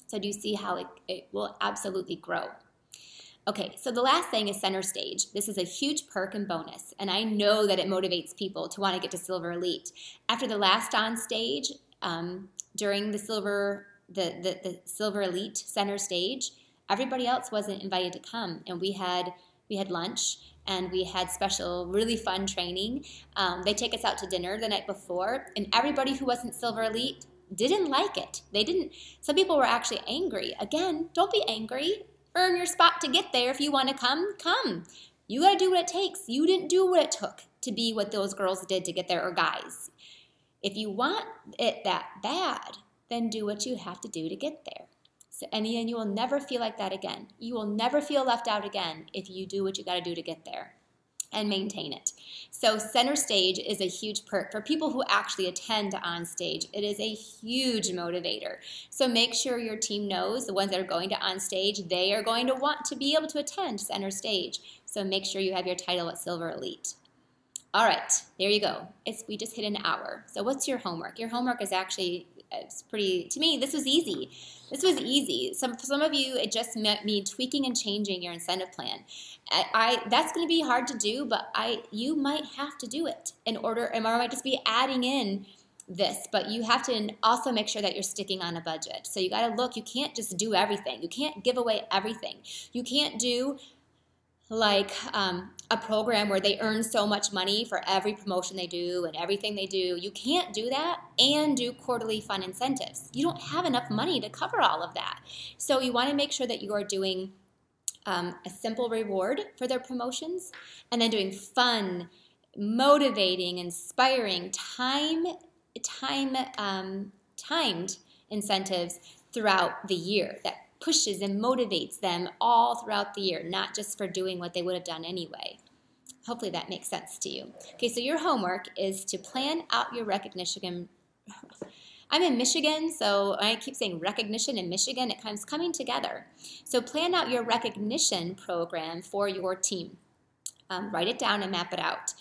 So do you see how it will absolutely grow? Okay, so the last thing is center stage. This is a huge perk and bonus, and I know that it motivates people to want to get to Silver Elite. After the last on stage, during the Silver Elite center stage, everybody else wasn't invited to come, and we had lunch, and we had special, really fun training. They take us out to dinner the night before, and everybody who wasn't Silver Elite didn't like it. Some people were actually angry. Again, don't be angry. Earn your spot to get there. If you want to come, come. You got to do what it takes. You didn't do what it took to be what those girls did to get there, or guys. If you want it that bad, then do what you have to do to get there. So, and then you will never feel like that again. You will never feel left out again if you do what you got to do to get there and maintain it. So center stage is a huge perk for people who actually attend on stage. It is a huge motivator. So make sure your team knows, the ones that are going to on stage, they are going to want to be able to attend center stage. So make sure you have your title at Silver Elite. All right, there you go. We just hit an hour. So what's your homework? Your homework is actually, it's pretty, to me, this was easy. This was easy. For some of you, it just meant me tweaking and changing your incentive plan. That's going to be hard to do, but you might have to do it or I might just be adding in this, but you have to also make sure that you're sticking on a budget. So you got to look, you can't just do everything. You can't give away everything. You can't do like a program where they earn so much money for every promotion they do and everything they do. You can't do that and do quarterly fun incentives. You don't have enough money to cover all of that. So you want to make sure that you are doing a simple reward for their promotions, and then doing fun, motivating, inspiring, timed incentives throughout the year that pushes and motivates them all throughout the year, not just for doing what they would have done anyway. Hopefully that makes sense to you. Okay, so your homework is to plan out your recognition. I'm in Michigan, so I keep saying recognition in Michigan. It comes coming together. So plan out your recognition program for your team. Write it down and map it out.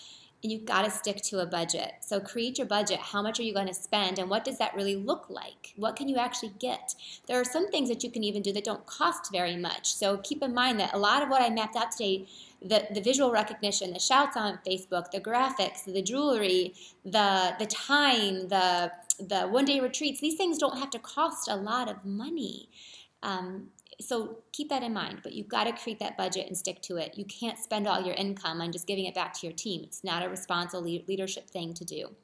And you've got to stick to a budget. So create your budget. How much are you going to spend, and what does that really look like? What can you actually get? There are some things that you can even do that don't cost very much. So keep in mind that a lot of what I mapped out today, the visual recognition, the shouts on Facebook, the graphics, the jewelry, the time, the one-day retreats, these things don't have to cost a lot of money. So keep that in mind, but you've got to create that budget and stick to it. You can't spend all your income on just giving it back to your team. It's not a responsible leadership thing to do.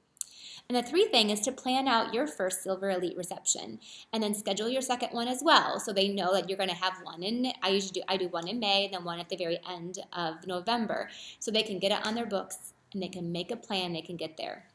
And the 3 thing is to plan out your first Silver Elite reception and then schedule your second one as well, so they know that you're going to have one in, I do one in May and then one at the very end of November, so they can get it on their books and they can make a plan, they can get there.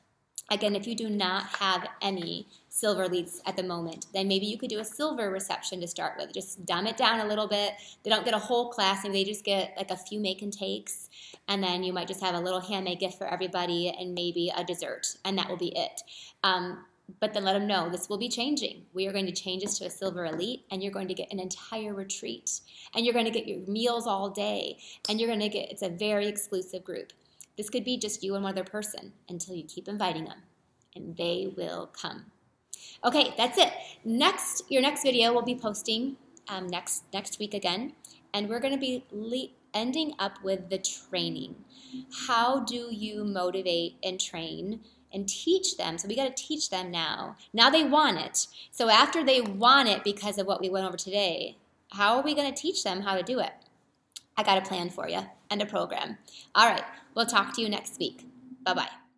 Again, if you do not have any Silver Elites at the moment, then maybe you could do a silver reception to start with. Just dumb it down a little bit. They don't get a whole class, and they just get like a few make and takes, and then you might just have a little handmade gift for everybody and maybe a dessert, and that will be it. But then let them know this will be changing. We are going to change this to a Silver Elite, and you're going to get an entire retreat, and you're going to get your meals all day, and you're going to get, it's a very exclusive group. This could be just you and one other person until you keep inviting them, and they will come. Okay, that's it. Your next video we'll be posting next week again, and we're going to be ending up with the training. How do you motivate and train and teach them? So we got to teach them now. Now they want it. So after they want it because of what we went over today, how are we going to teach them how to do it? I got a plan for you and a program. All right, we'll talk to you next week. Bye-bye.